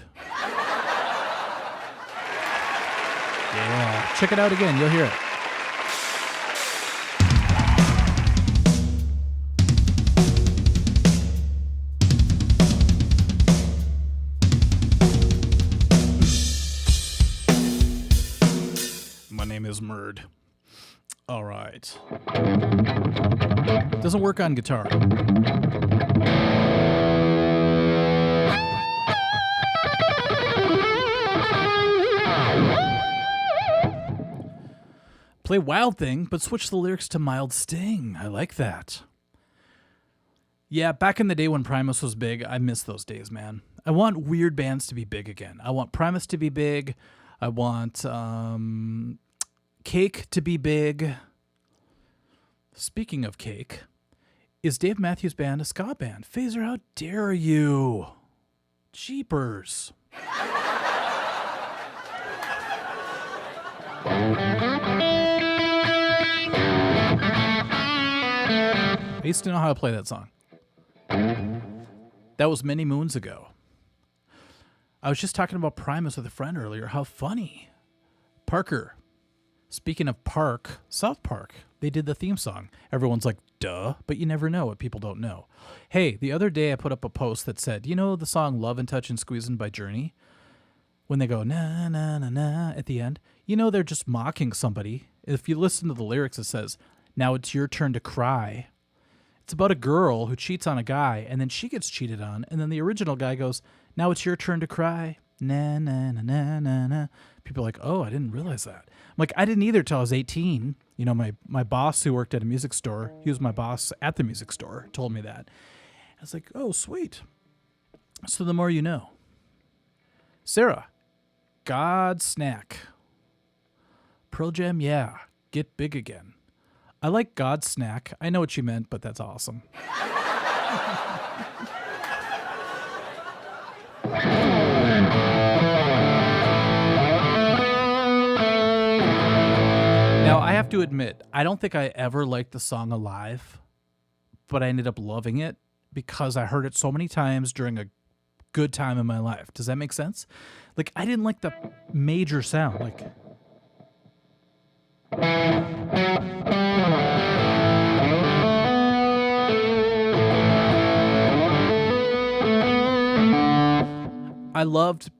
Yeah. Check it out again. You'll hear it. My name is Murd. All right. Doesn't work on guitar. Play Wild Thing, but switch the lyrics to Mild Sting. I like that. Yeah, back in the day when Primus was big, I miss those days, man. I want weird bands to be big again. I want Primus to be big. I want Cake to be big. Speaking of Cake, is Dave Matthews Band a ska band? Phaser, how dare you? Jeepers. I used to know how to play that song. That was many moons ago. I was just talking about Primus with a friend earlier. How funny. Parker. Speaking of Park, South Park, they did the theme song. Everyone's like, duh, but you never know what people don't know. Hey, the other day I put up a post that said, you know the song Love and Touch and Squeezin' by Journey? When they go, na, na, na, na, at the end, they're just mocking somebody. If you listen to the lyrics, it says, now it's your turn to cry. It's about a girl who cheats on a guy, and then she gets cheated on, and then the original guy goes, now it's your turn to cry. Na, na, na, na, na, na. People are like, oh, I didn't realize that. I'm like, I didn't either till I was 18. My boss who worked at a music store, he was my boss at the music store, told me that. I was like, oh, sweet. So the more you know. Sarah, God Snack. Pearl Jam, yeah. Get big again. I like God Snack. I know what you meant, but that's awesome. Now, I have to admit, I don't think I ever liked the song Alive, but I ended up loving it because I heard it so many times during a good time in my life. Does that make sense? Like, I didn't like the major sound. Like, I loved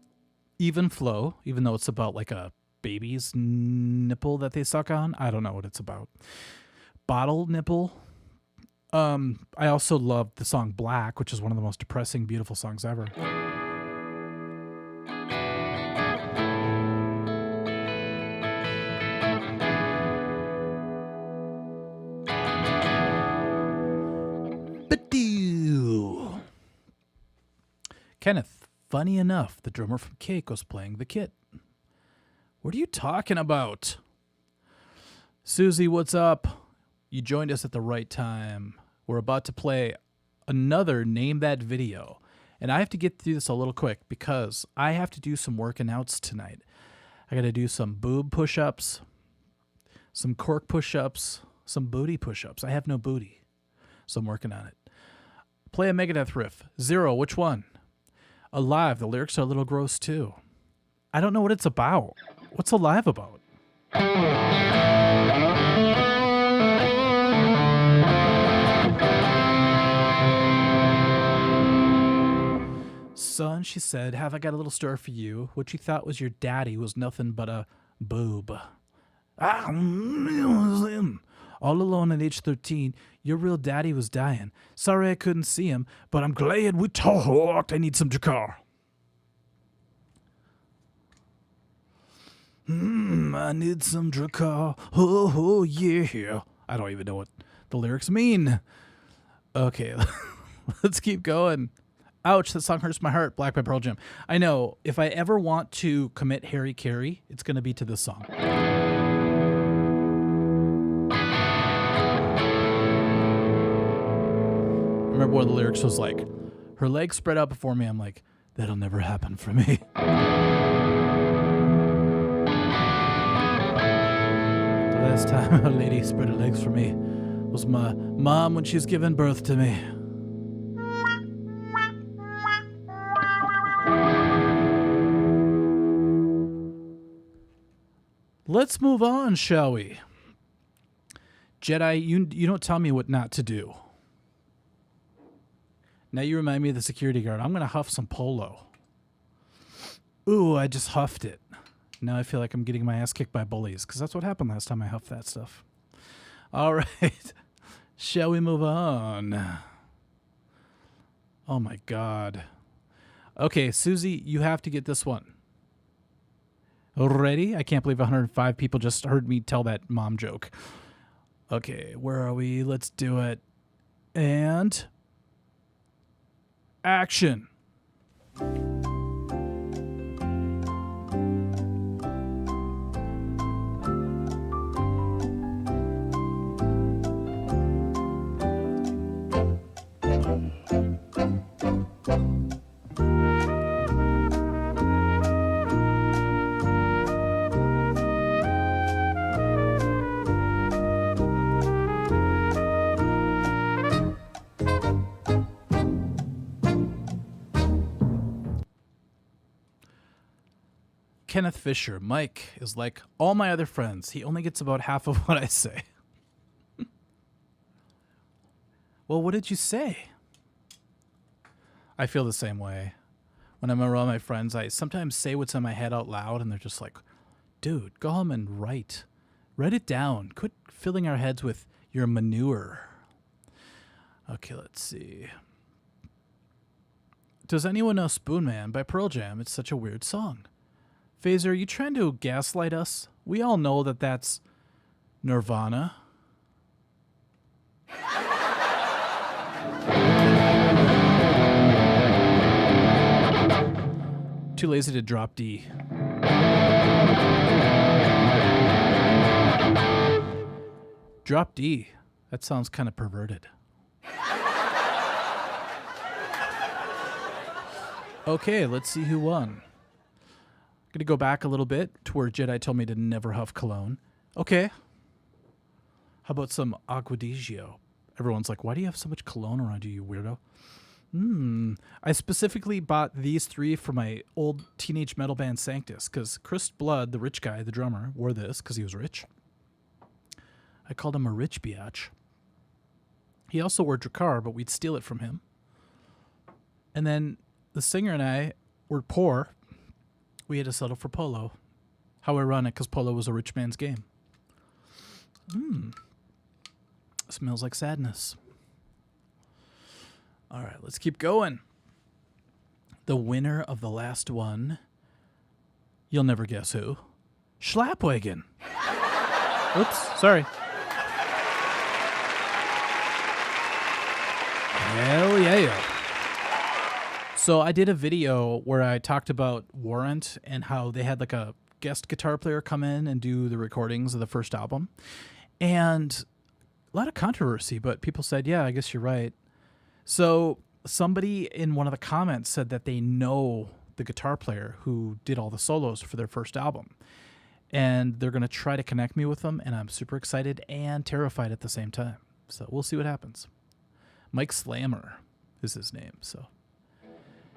Even Flow, even though it's about like a baby's nipple that they suck on. I don't know what it's about. Bottle nipple. I also loved the song Black, which is one of the most depressing, beautiful songs ever. Badoo. Kenneth, funny enough, the drummer from Cake was playing the kit. What are you talking about? Susie, what's up? You joined us at the right time. We're about to play another Name That video. And I have to get through this a little quick because I have to do some working outs tonight. I got to do some boob push-ups, some cork push-ups, some booty push-ups. I have no booty, so I'm working on it. Play a Megadeth riff. Zero, which one? Alive, the lyrics are a little gross too. I don't know what it's about. What's Alive about? Son, she said, have I got a little story for you? What you thought was your daddy was nothing but a boob. All alone at age 13, your real daddy was dying. Sorry I couldn't see him, but I'm glad we talked. I need some Jakar. I need some Dracar. Oh, yeah. I don't even know what the lyrics mean. Okay, let's keep going. Ouch, that song hurts my heart. Black by Pearl Jam. I know, if I ever want to commit Harry Carey, it's going to be to this song. I remember one of the lyrics was like, her legs spread out before me. I'm like, that'll never happen for me. The last time a lady spread her legs for me was my mom when she was giving birth to me. Let's move on, shall we? Jedi, you don't tell me what not to do. Now you remind me of the security guard. I'm going to huff some Polo. Ooh, I just huffed it. Now I feel like I'm getting my ass kicked by bullies, because that's what happened last time I huffed that stuff. All right. Shall we move on? Oh, my God. Okay, Susie, you have to get this one. Ready? I can't believe 105 people just heard me tell that mom joke. Okay, where are we? Let's do it. And action. Kenneth Fisher, Mike, is like all my other friends. He only gets about half of what I say. Well, what did you say? I feel the same way. When I'm around my friends, I sometimes say what's in my head out loud, and they're just like, dude, go home and write. Write it down. Quit filling our heads with your manure. Okay, let's see. Does anyone know Spoon Man by Pearl Jam? It's such a weird song. Phaser, are you trying to gaslight us? We all know that that's Nirvana. Too lazy to drop D. Drop D. That sounds kind of perverted. Okay, let's see who won. Going to go back a little bit to where Jedi told me to never huff cologne. Okay. How about some Aguadizio? Everyone's like, why do you have so much cologne around you, you weirdo? I specifically bought these three for my old teenage metal band Sanctus, because Chris Blood, the rich guy, the drummer, wore this because he was rich. I called him a rich biatch. He also wore Drakkar, but we'd steal it from him. And then the singer and I were poor. We had to settle for Polo. How ironic, because Polo was a rich man's game. Smells like sadness. All right, let's keep going. The winner of the last one, you'll never guess who. Schlapwagon. Oops, sorry. Hell yeah. So I did a video where I talked about Warrant and how they had like a guest guitar player come in and do the recordings of the first album. And a lot of controversy, but people said, yeah, I guess you're right. So somebody in one of the comments said that they know the guitar player who did all the solos for their first album. And they're going to try to connect me with them, and I'm super excited and terrified at the same time. So we'll see what happens. Mike Slammer is his name. So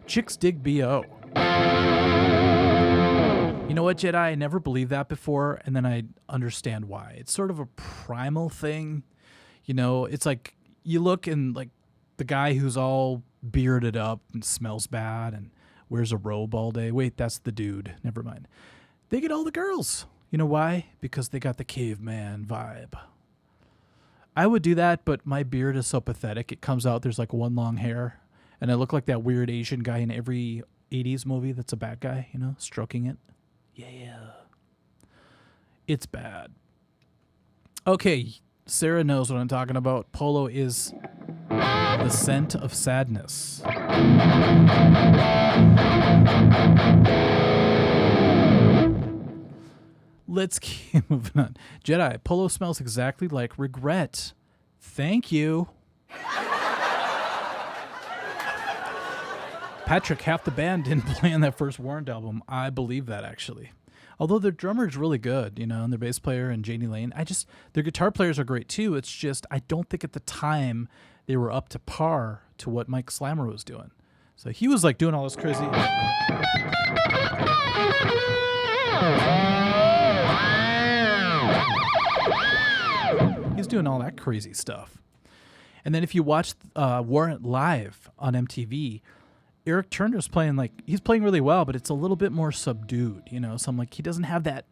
Chicks Dig B.O. You know what, Jedi? I never believed that before, and then I understand why. It's sort of a primal thing. You know, it's like you look and like the guy who's all bearded up and smells bad and wears a robe all day. Wait, that's the dude. Never mind. They get all the girls. You know why? Because they got the caveman vibe. I would do that, but my beard is so pathetic. It comes out, there's like one long hair, and I look like that weird Asian guy in every 80s movie that's a bad guy, you know, stroking it. Yeah. It's bad. Okay, Sarah knows what I'm talking about. Polo is the scent of sadness. Let's keep moving on. Jedi, Polo smells exactly like regret. Thank you. Patrick, half the band didn't play on that first Warrant album. I believe that, actually. Although their drummer is really good, you know, and their bass player and Janie Lane. Their guitar players are great too. It's just, I don't think at the time they were up to par to what Mike Slammer was doing. So he was like doing all this crazy. He's doing all that crazy stuff. And then if you watch Warrant live on MTV, Eric Turner's playing he's playing really well, but it's a little bit more subdued, you know. So I'm like, he doesn't have that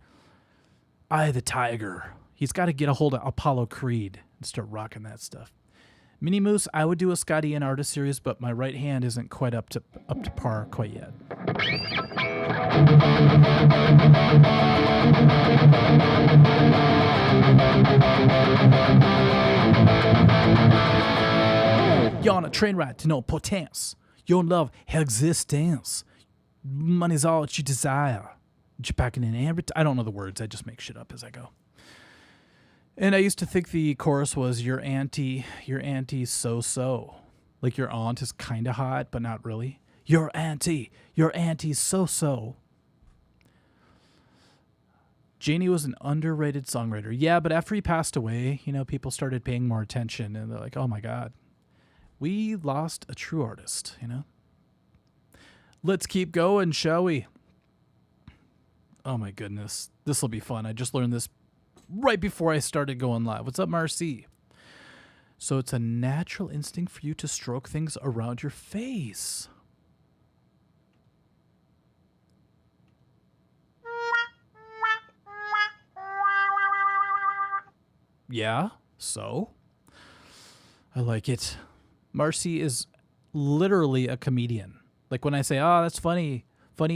Eye of the Tiger. He's got to get a hold of Apollo Creed and start rocking that stuff. Mini Moose, I would do a Scotty and Artist series, but my right hand isn't quite up to par quite yet. You're on a train ride to no potence. Your love existence. Money's all that you desire. You're packing in every I don't know the words. I just make shit up as I go. And I used to think the chorus was your auntie's so-so. Like your aunt is kind of hot, but not really. Your auntie's so-so. Janie was an underrated songwriter. Yeah, but after he passed away, you know, people started paying more attention, and they're like, oh my God, we lost a true artist, you know? Let's keep going, shall we? Oh my goodness. This will be fun. I just learned this right before I started going live. What's up, Marcy? So it's a natural instinct for you to stroke things around your face. Yeah, so? I like it. Marcy is literally a comedian. Like when I say, oh, that's funny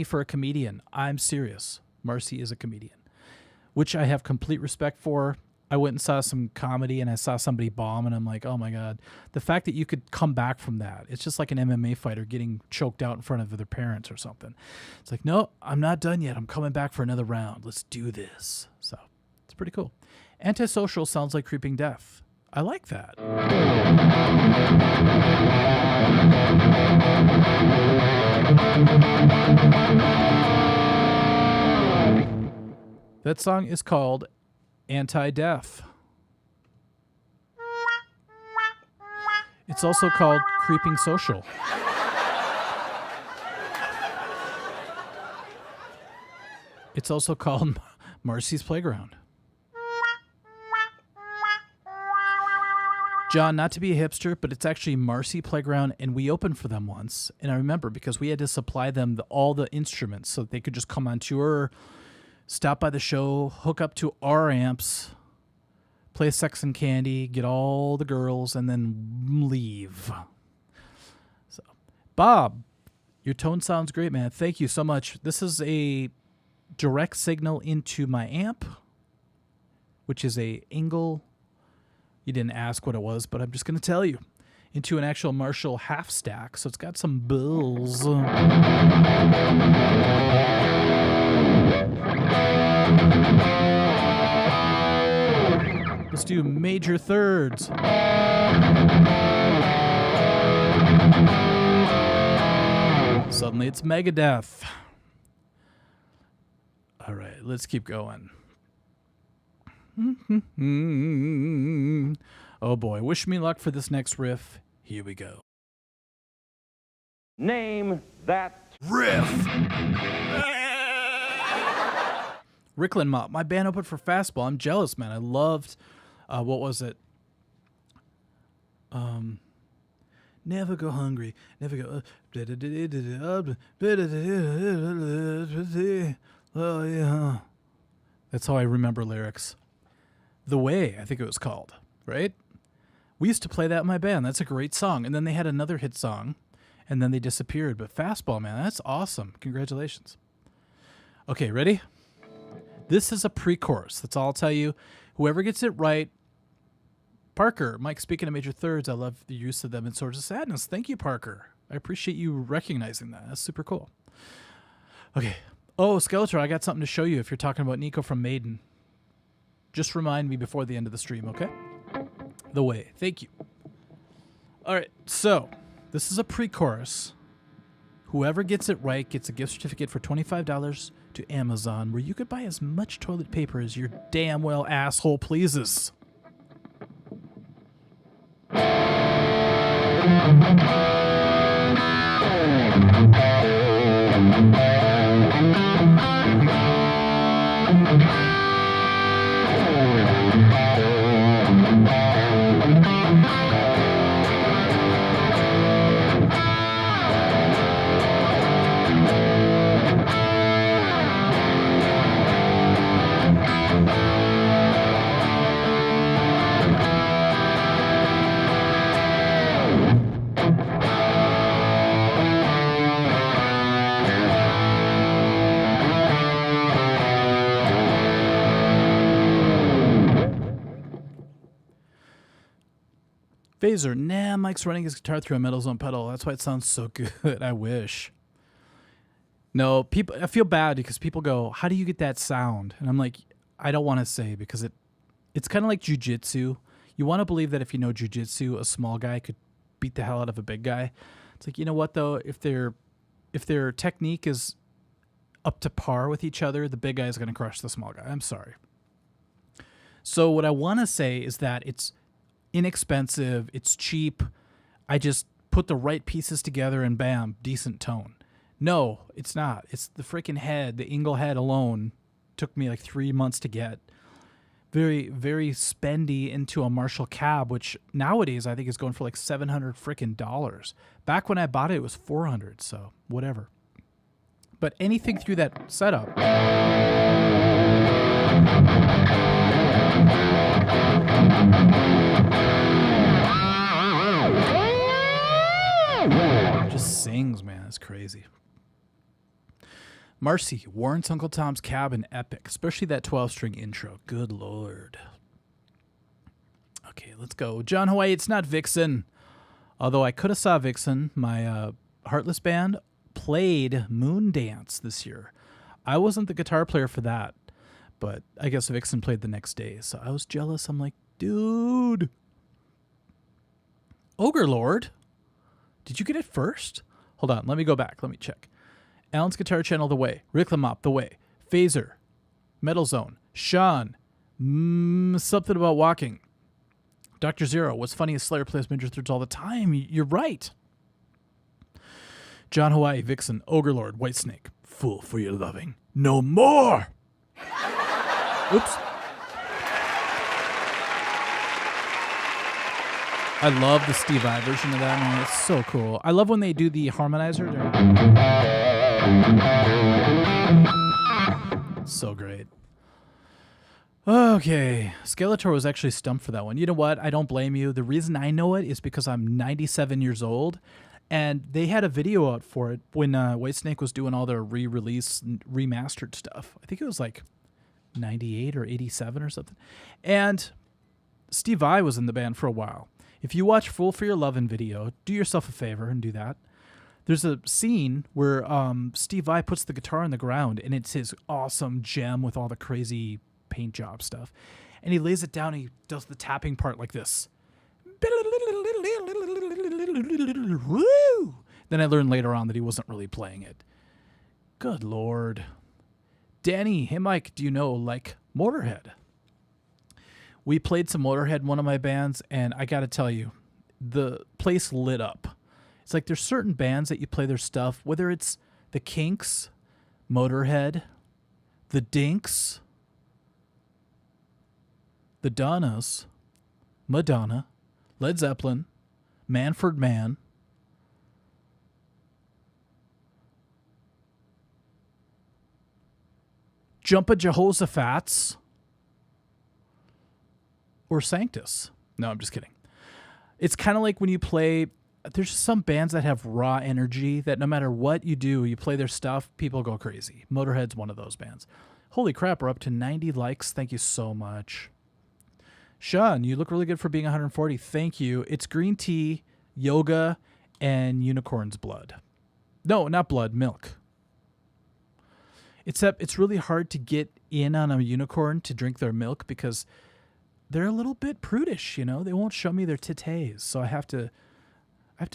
for a comedian, I'm serious. Marcy is a comedian, which I have complete respect for. I went and saw some comedy and I saw somebody bomb and I'm like, oh my God, the fact that you could come back from that. It's just like an MMA fighter getting choked out in front of their parents or something. It's like, no, I'm not done yet. I'm coming back for another round. Let's do this. So it's pretty cool. Antisocial sounds like Creeping Death. I like that. That song is called Anti-Death. It's also called Creeping Social. It's also called Marcy's Playground. John, not to be a hipster, but it's actually Marcy Playground, and we opened for them once. And I remember because we had to supply them all the instruments so that they could just come on tour, stop by the show, hook up to our amps, play Sex and Candy, get all the girls, and then leave. So, Bob, your tone sounds great, man. Thank you so much. This is a direct signal into my amp, which is a Engel. You didn't ask what it was, but I'm just going to tell you. Into an actual Marshall half stack, so it's got some bills. Let's do major thirds. Suddenly it's Megadeth. All right, let's keep going. Oh boy, wish me luck for this next riff. Here we go. Name that Riff. Ricklin Mop, my band opened for Fastball. I'm jealous, man. I loved, what was it? Never go hungry. Never go. Oh, yeah. That's how I remember lyrics. The Way, I think it was called, right? We used to play that in my band. That's a great song. And then they had another hit song, and then they disappeared. But Fastball, man, that's awesome. Congratulations. Okay, ready? This is a pre-chorus. That's all I'll tell you. Whoever gets it right, Parker, Mike, speaking of major thirds, I love the use of them in Swords of Sadness. Thank you, Parker. I appreciate you recognizing that. That's super cool. Okay. Oh, Skeletor, I got something to show you if you're talking about Nico from Maiden. Just remind me before the end of the stream, okay? The Way. Thank you. All right, so this is a pre-chorus. Whoever gets it right gets a gift certificate for $25 to Amazon, where you could buy as much toilet paper as your damn well asshole pleases. Phaser, nah, Mike's running his guitar through a metal zone pedal. That's why it sounds so good. I wish. No, people. I feel bad because people go, how do you get that sound? And I'm like, I don't want to say because it's kind of like jujitsu. You want to believe that if you know jujitsu, a small guy could beat the hell out of a big guy. It's like, you know what, though? If their technique is up to par with each other, the big guy is going to crush the small guy. I'm sorry. So what I want to say is that it's inexpensive, it's cheap. I just put the right pieces together and bam, decent tone. No, it's not. It's the freaking head. The Ingle head alone took me like 3 months to get. Very, very spendy into a Marshall cab, which nowadays I think is going for like $700 freaking dollars. Back when I bought it, it was $400. So whatever. But anything through that setup. Just sings, man. It's crazy. Marcy, Warrant's Uncle Tom's Cabin, epic. Especially that 12-string intro. Good Lord. Okay, let's go. John Hawaii, it's not Vixen. Although I could have saw Vixen. My Heartless band played Moondance this year. I wasn't the guitar player for that. But I guess Vixen played the next day. So I was jealous. I'm like, dude. Ogre Lord? Did you get it first? Hold on. Let me go back. Let me check. Alan's Guitar Channel, The Way. Ricklamop, The Way. Phaser. Metal Zone. Sean. Something About Walking. Dr. Zero. What's funny is Slayer plays major thirds all the time. You're right. John Hawaii. Vixen. Ogre Lord. Whitesnake. Fool for your loving. No more! Oops. I love the Steve Vai version of that, man. It's so cool. I love when they do the harmonizer. So great. Okay. Skeletor was actually stumped for that one. You know what? I don't blame you. The reason I know it is because I'm 97 years old, and they had a video out for it when Whitesnake was doing all their re-release, remastered stuff. I think it was like 98 or 87 or something. And Steve Vai was in the band for a while. If you watch Fool for Your Lovin' video, do yourself a favor and do that. There's a scene where Steve Vai puts the guitar on the ground, and it's his awesome gem with all the crazy paint job stuff. and he lays it down and he does the tapping part like this. Woo! Then I learned later on that he wasn't really playing it. Good Lord. Danny, hey Mike, do you know like Motorhead? We played some Motorhead in one of my bands, and I got to tell you, the place lit up. It's like there's certain bands that you play their stuff, whether it's the Kinks, Motorhead, the Dinks, the Donnas, Madonna, Led Zeppelin, Manfred Mann, Jumpa Jehoshaphat's, or Sanctus. No, I'm just kidding. It's kind of like when you play, there's some bands that have raw energy that no matter what you do, you play their stuff, people go crazy. Motorhead's one of those bands. Holy crap, we're up to 90 likes. Thank you so much. Sean, you look really good for being 140. Thank you. It's green tea, yoga, and unicorn's blood. No, not blood, milk. Except it's really hard to get in on a unicorn to drink their milk because they're a little bit prudish, you know. They won't show me their titties, so I have to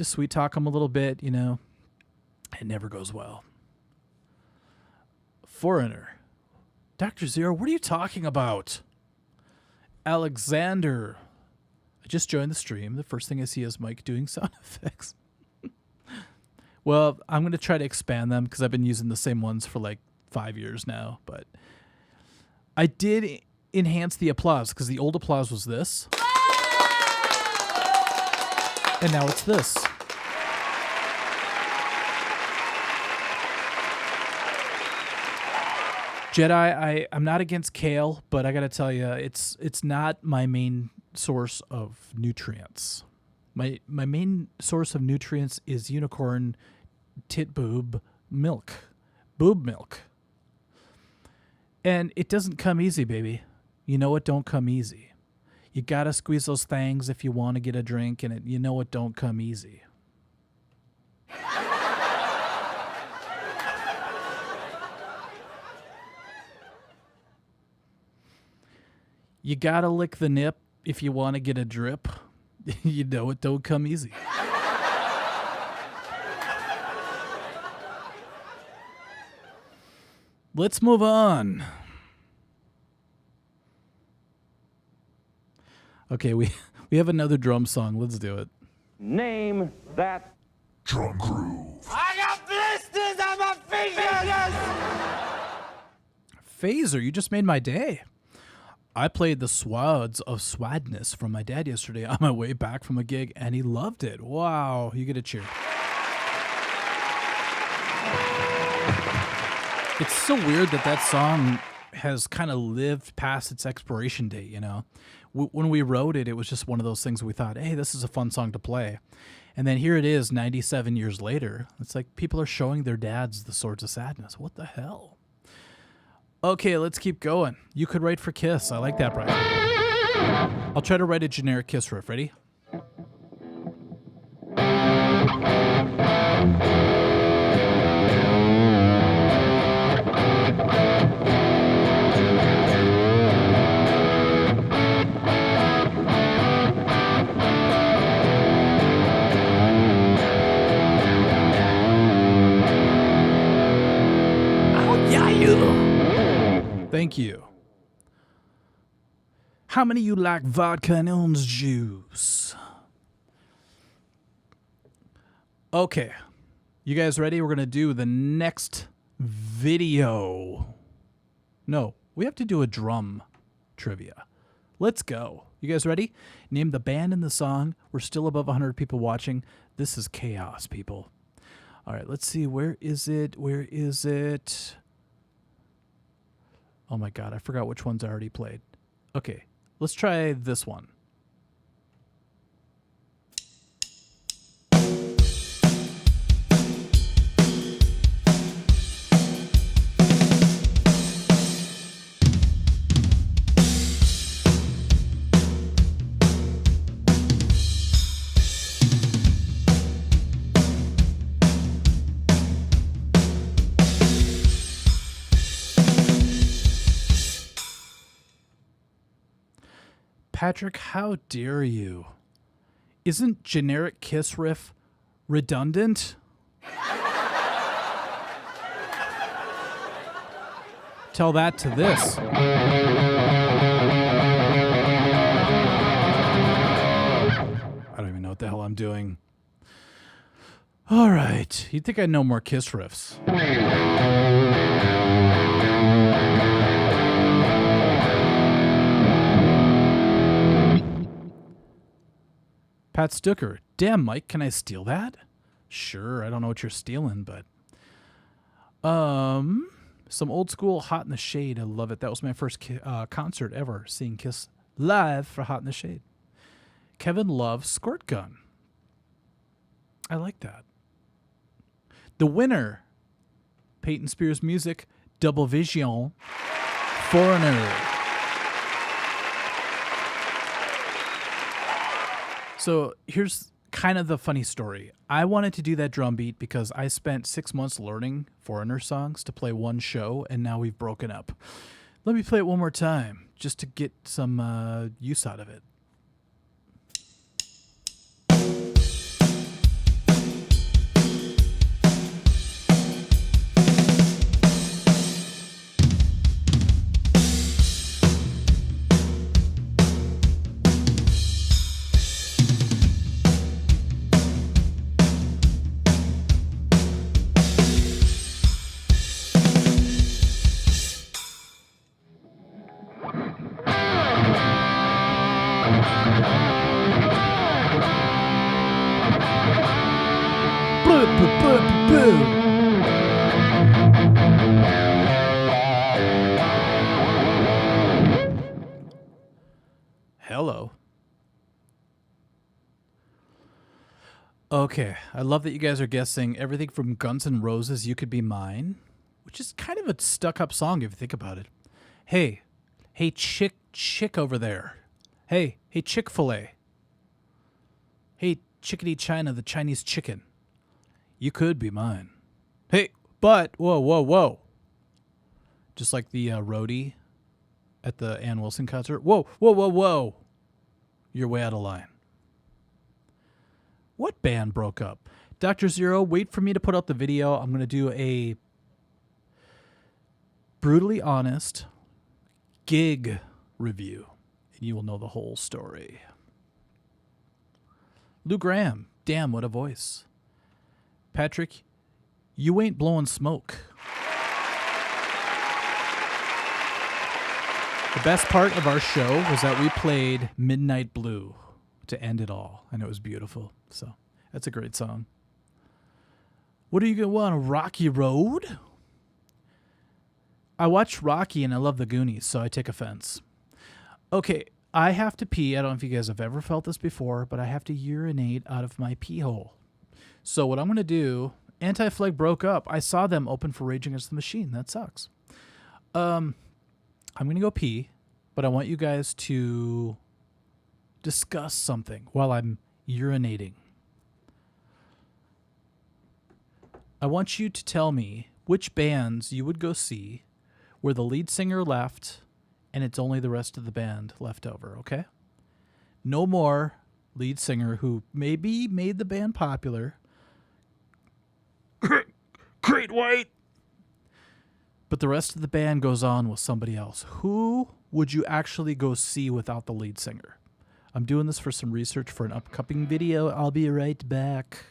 sweet talk them a little bit, you know. It never goes well. Foreigner. Dr. Zero, what are you talking about? Alexander. I just joined the stream. The first thing I see is Mike doing sound effects. Well, I'm going to try to expand them because I've been using the same ones for like 5 years now. But I did enhance the applause because the old applause was this. And now it's this. Jedi, I'm not against kale, but I got to tell you, it's not my main source of nutrients. My main source of nutrients is unicorn tit boob milk. Boob milk. And it doesn't come easy, baby. You know it don't come easy. You got to squeeze those things if you want to get a drink, and you know it don't come easy. You got to lick the nip if you want to get a drip. You know it don't come easy. Let's move on. Okay, we have another drum song. Let's do it. Name that Drum groove. I got blisters on my fingers! Phaser, you just made my day. I played the Swads of Swadness from my dad yesterday on my way back from a gig, and he loved it. Wow, you get a cheer. It's so weird that song has kind of lived past its expiration date, you know? When we wrote it, it was just one of those things we thought, hey, this is a fun song to play. And then here it is 97 years later. It's like people are showing their dads the Swords of Sadness. What the hell? Okay, let's keep going. You could write for Kiss. I like that, Brian. I'll try to write a generic Kiss riff. Ready? Thank you. How many of you like vodka and orange juice? Okay. You guys ready? We're going to do the next video. No, we have to do a drum trivia. Let's go. You guys ready? Name the band and the song. We're still above 100 people watching. This is chaos, people. All right, let's see. Where is it? Where is it? Oh my God, I forgot which ones I already played. Okay, let's try this one. Patrick, how dare you? Isn't generic Kiss riff redundant? Tell that to this. I don't even know what the hell I'm doing. All right. You'd think I'd know more Kiss riffs. Pat Stucker. Damn, Mike, can I steal that? Sure, I don't know what you're stealing, but... Some old school Hot in the Shade. I love it. That was my first concert ever, seeing Kiss live for Hot in the Shade. Kevin loves Squirt Gun. I like that. The winner, Peyton Spears Music, Double Vision, Foreigner. So here's kind of the funny story. I wanted to do that drum beat because I spent 6 months learning Foreigner songs to play one show, and now we've broken up. Let me play it one more time just to get some use out of it. Hello. Okay, I love that you guys are guessing everything from Guns N' Roses' You Could Be Mine, which is kind of a stuck-up song if you think about it. Hey, chick over there. Hey, Chick-fil-A. Hey, Chickadee China, the Chinese chicken. You could be mine. Hey, but, whoa. Just like the roadie at the Ann Wilson concert. Whoa. You're way out of line. What band broke up? Dr. Zero, wait for me to put out the video. I'm going to do a brutally honest gig review, and you will know the whole story. Lou Graham, damn, what a voice. Patrick, you ain't blowing smoke. The best part of our show was that we played Midnight Blue to end it all, and it was beautiful. So that's a great song. What are you going to want, a Rocky Road? I watched Rocky and I love the Goonies, so I take offense. Okay, I have to pee. I don't know if you guys have ever felt this before, but I have to urinate out of my pee hole. So what I'm going to do, Anti-Flag broke up. I saw them open for Rage Against the Machine. That sucks. I'm going to go pee, but I want you guys to discuss something while I'm urinating. I want you to tell me which bands you would go see where the lead singer left and it's only the rest of the band left over, okay? No more lead singer who maybe made the band popular. Great White! But the rest of the band goes on with somebody else. Who would you actually go see without the lead singer? I'm doing this for some research for an upcoming video. I'll be right back.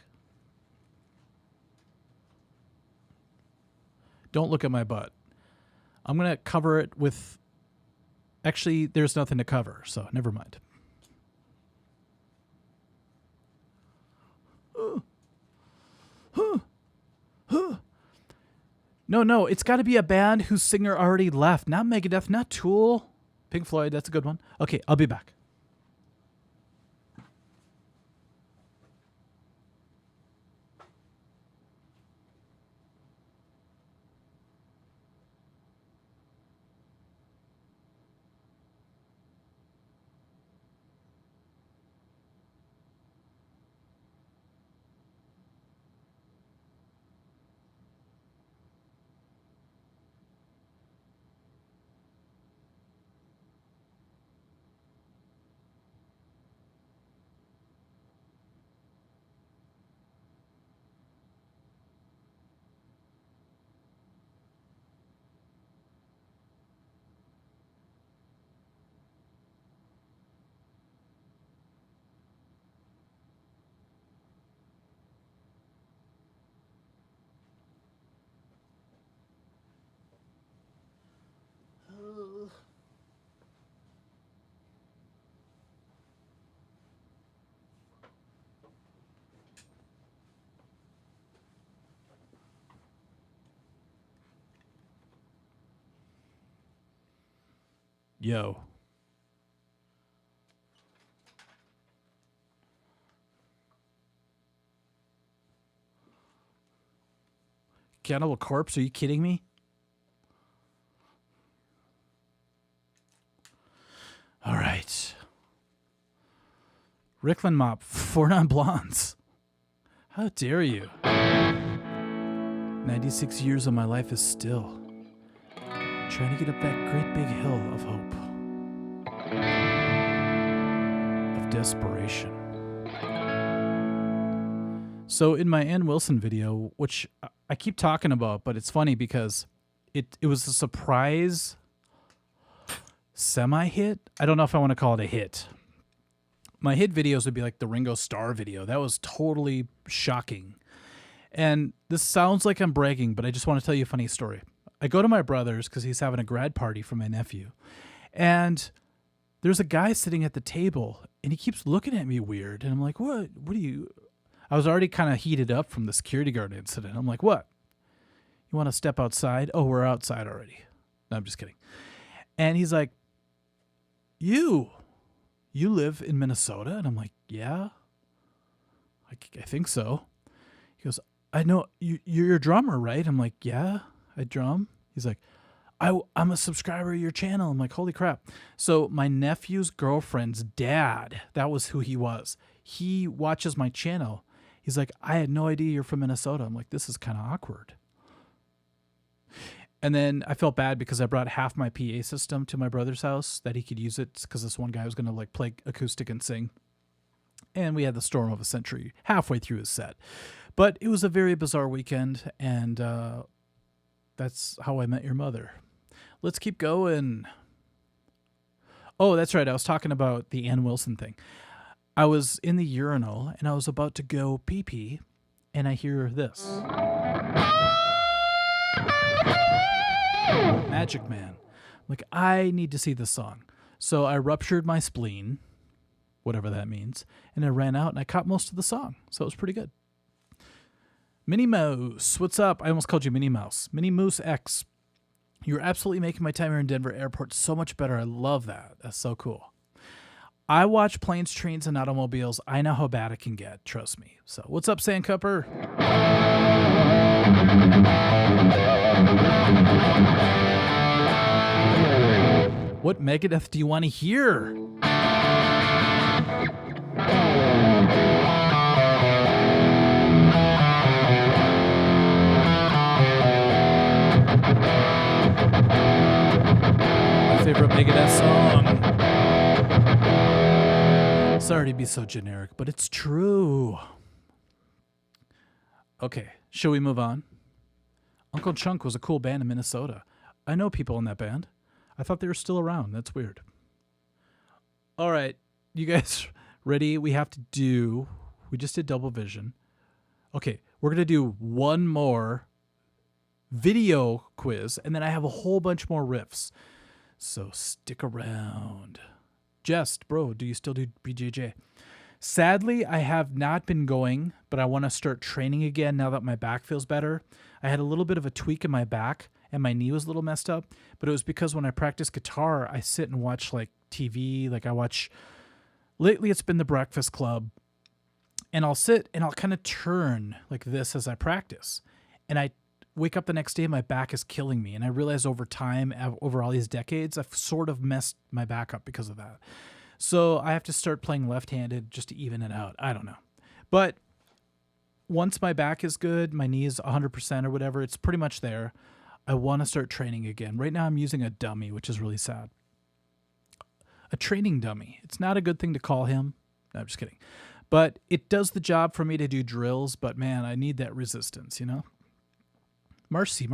Don't look at my butt. I'm going to cover it with... Actually, there's nothing to cover, so never mind. No, it's got to be a band whose singer already left. Not Megadeth, not Tool. Pink Floyd, that's a good one. Okay, I'll be back. Yo. Cannibal Corpse, are you kidding me? All right. Ricklin Mop, 4 non-blondes. How dare you? 96 years of my life is still trying to get up that great big hill of hope, of desperation. So in my Ann Wilson video, which I keep talking about, but it's funny because it was a surprise semi-hit. I don't know if I want to call it a hit. My hit videos would be like the Ringo Starr video. That was totally shocking. And this sounds like I'm bragging, but I just want to tell you a funny story. I go to my brother's because he's having a grad party for my nephew. And there's a guy sitting at the table, and he keeps looking at me weird. And I'm like, what are you... I was already kind of heated up from the security guard incident. I'm like, what? You want to step outside? Oh, we're outside already. No, I'm just kidding. And he's like, you live in Minnesota? And I'm like, yeah, I think so. He goes, I know you're a drummer, right? I'm like, yeah, I drum. He's like, I'm a subscriber of your channel. I'm like, holy crap. So my nephew's girlfriend's dad, that was who he was. He watches my channel. He's like, I had no idea you're from Minnesota. I'm like, this is kind of awkward. And then I felt bad because I brought half my PA system to my brother's house that he could use it because this one guy was going to like play acoustic and sing. And we had the storm of a century halfway through his set. But it was a very bizarre weekend, and that's how I met your mother. Let's keep going. Oh, that's right. I was talking about the Ann Wilson thing. I was in the urinal, and I was about to go pee-pee, and I hear this. Magic Man. I'm like, I need to see this song. So I ruptured my spleen, whatever that means, and I ran out, and I caught most of the song. So it was pretty good. Minnie Mouse, what's up? I almost called you Minnie Mouse. Minnie Moose X. You're absolutely making my time here in Denver Airport so much better. I love that. That's so cool. I watch planes, trains, and automobiles. I know how bad it can get. Trust me. So what's up, Sandcupper? What Megadeth do you want to hear? My favorite Megadeth song. Sorry to be so generic, but it's true. Okay, shall we move on? Uncle Chunk was a cool band in Minnesota. I know people in that band. I thought they were still around. That's weird. All right, you guys ready? We just did Double Vision. Okay, we're going to do one more video quiz, and then I have a whole bunch more riffs. So stick around. Jess, bro, do you still do BJJ? Sadly, I have not been going, but I want to start training again now that my back feels better. I had a little bit of a tweak in my back, and my knee was a little messed up, but it was because when I practice guitar, I sit and watch like TV. Lately it's been The Breakfast Club, and I'll sit and I'll kind of turn like this as I practice. And I wake up the next day and my back is killing me. And I realize over time, over all these decades, I've sort of messed my back up because of that. So I have to start playing left-handed just to even it out. I don't know. But once my back is good, my knee is 100% or whatever, it's pretty much there. I want to start training again. Right now I'm using a dummy, which is really sad. A training dummy. It's not a good thing to call him. No, I'm just kidding. But it does the job for me to do drills, but man, I need that resistance, you know? Marcy,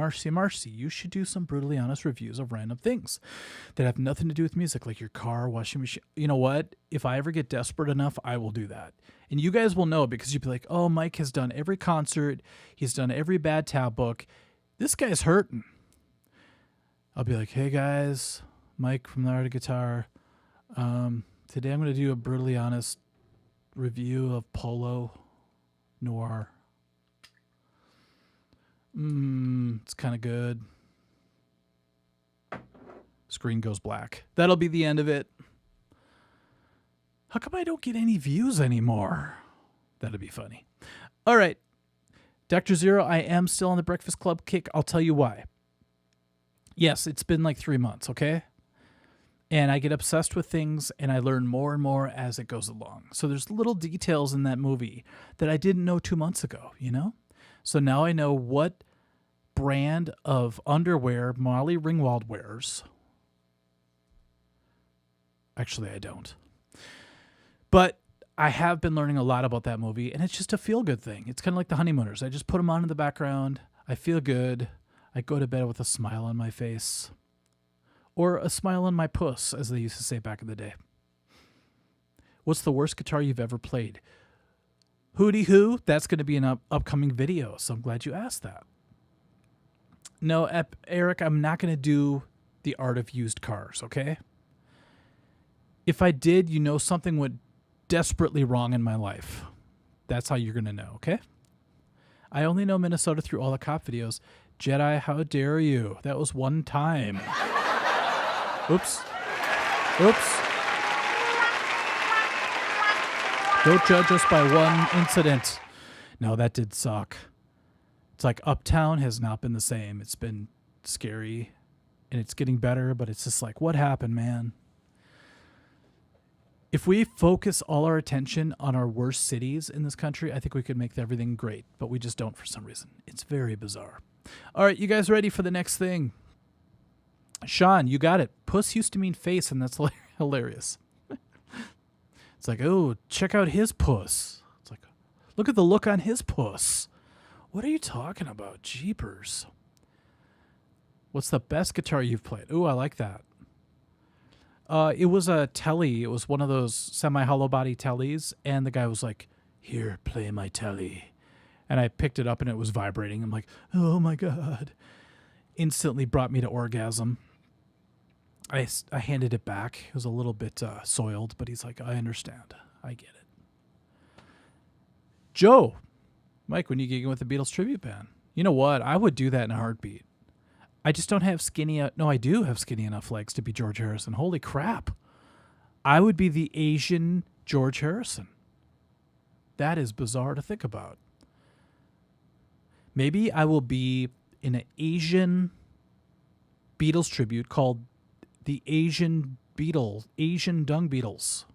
you should do some brutally honest reviews of random things that have nothing to do with music, like your car, washing machine. You know what? If I ever get desperate enough, I will do that. And you guys will know because you'll be like, oh, Mike has done every concert. He's done every bad tab book. This guy's hurting. I'll be like, hey, guys, Mike from the Art of Guitar. Today I'm going to do a brutally honest review of Polo Noir. It's kind of good. Screen goes black. That'll be the end of it. How come I don't get any views anymore? That'd be funny. All right. Dr. Zero, I am still on the Breakfast Club kick. I'll tell you why. Yes, it's been like 3 months, okay? And I get obsessed with things, and I learn more and more as it goes along. So there's little details in that movie that I didn't know 2 months ago, you know? So now I know what brand of underwear Molly Ringwald wears. Actually, I don't. But I have been learning a lot about that movie, and it's just a feel-good thing. It's kind of like The Honeymooners. I just put them on in the background. I feel good. I go to bed with a smile on my face. Or a smile on my puss, as they used to say back in the day. What's the worst guitar you've ever played? Hootie hoo, that's going to be an upcoming video, so I'm glad you asked that. No, Eric, I'm not going to do the art of used cars, okay? If I did, you know something went desperately wrong in my life. That's how you're going to know, okay? I only know Minnesota through all the cop videos. Jedi, how dare you? That was one time. Oops. Oops. Don't judge us by one incident. No, that did suck. It's like Uptown has not been the same. It's been scary, and it's getting better, but it's just like, what happened, man? If we focus all our attention on our worst cities in this country, I think we could make everything great, but we just don't for some reason. It's very bizarre. All right, you guys ready for the next thing? Sean, you got it. Puss used to mean face, and that's hilarious. It's like, oh, check out his puss. It's like, look at the look on his puss. What are you talking about? Jeepers. What's the best guitar you've played? Ooh, I like that. It was a telly. It was one of those semi-hollow body tellies, and the guy was like, here, play my telly. And I picked it up, and it was vibrating. I'm like, oh, my God. Instantly brought me to orgasm. I handed it back. It was a little bit soiled, but he's like, I understand. I get it. Joe. Mike, when you gigging with the Beatles tribute band? You know what? I would do that in a heartbeat. I just don't have I do have skinny enough legs to be George Harrison. Holy crap. I would be the Asian George Harrison. That is bizarre to think about. Maybe I will be in an Asian Beatles tribute called the Asian Dung Beatles.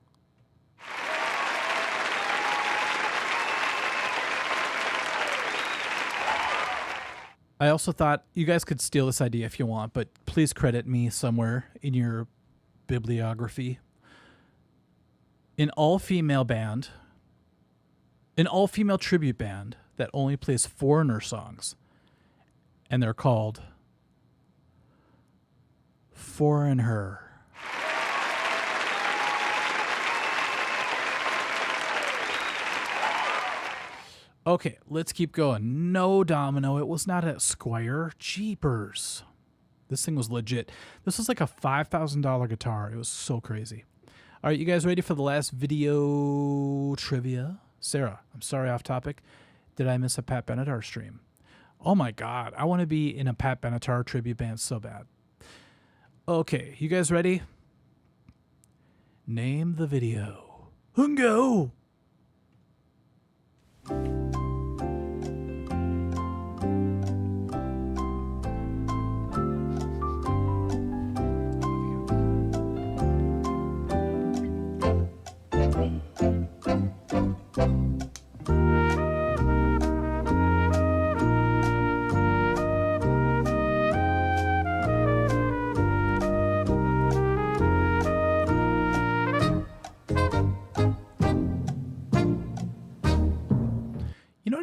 I also thought you guys could steal this idea if you want, but please credit me somewhere in your bibliography. An all-female tribute band that only plays Foreigner songs, and they're called Foreigner. Okay, let's keep going. No, Domino, it was not a Squire. Jeepers. This thing was legit. This was like a $5,000 guitar. It was so crazy. All right, you guys ready for the last video trivia? Sarah, I'm sorry, off topic. Did I miss a Pat Benatar stream? Oh my God, I want to be in a Pat Benatar tribute band so bad. Okay, you guys ready? Name the video. Hungo!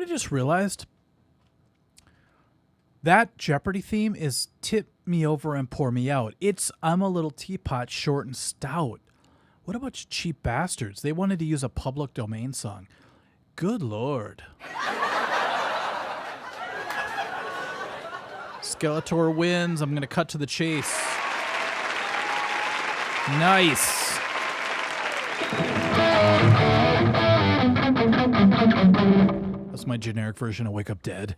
Just realized that Jeopardy theme is tip me over and pour me out. It's I'm a little teapot, short and stout. What about cheap bastards? They wanted to use a public domain song. Good Lord. Skeletor wins. I'm going to cut to the chase. Nice. That's my generic version of Wake Up Dead.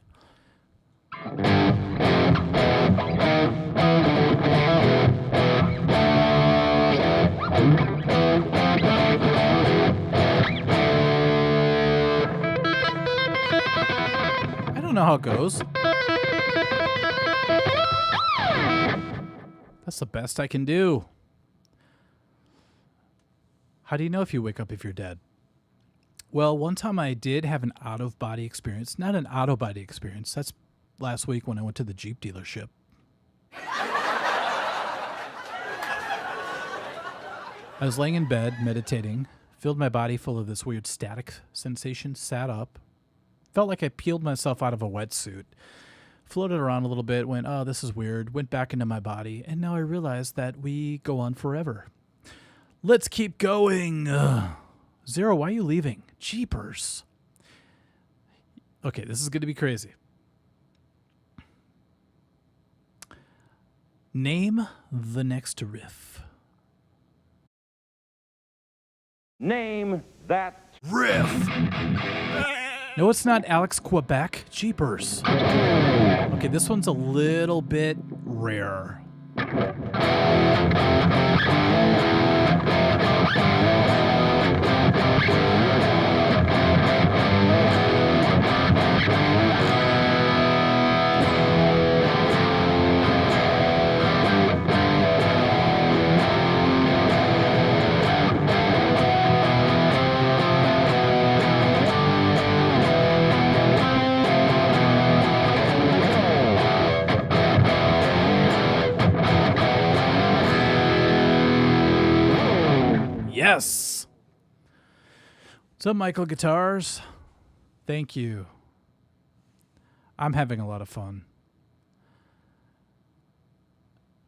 know how it goes. That's the best I can do. How do you know if you wake up if you're dead? Well, one time I did have an out-of-body experience. Not an out-of-body experience. That's last week when I went to the Jeep dealership. I was laying in bed, meditating, filled my body full of this weird static sensation, sat up, felt like I peeled myself out of a wetsuit, floated around a little bit, went, oh, this is weird, went back into my body, and now I realize that we go on forever. Let's keep going. Zero, why are you leaving? Jeepers. Okay, this is going to be crazy. Name the next riff. Name that Riff. No, it's not Alex Quebec. Jeepers. Okay, this one's a little bit rare. Yes. What's up, Michael Guitars? Thank you. I'm having a lot of fun.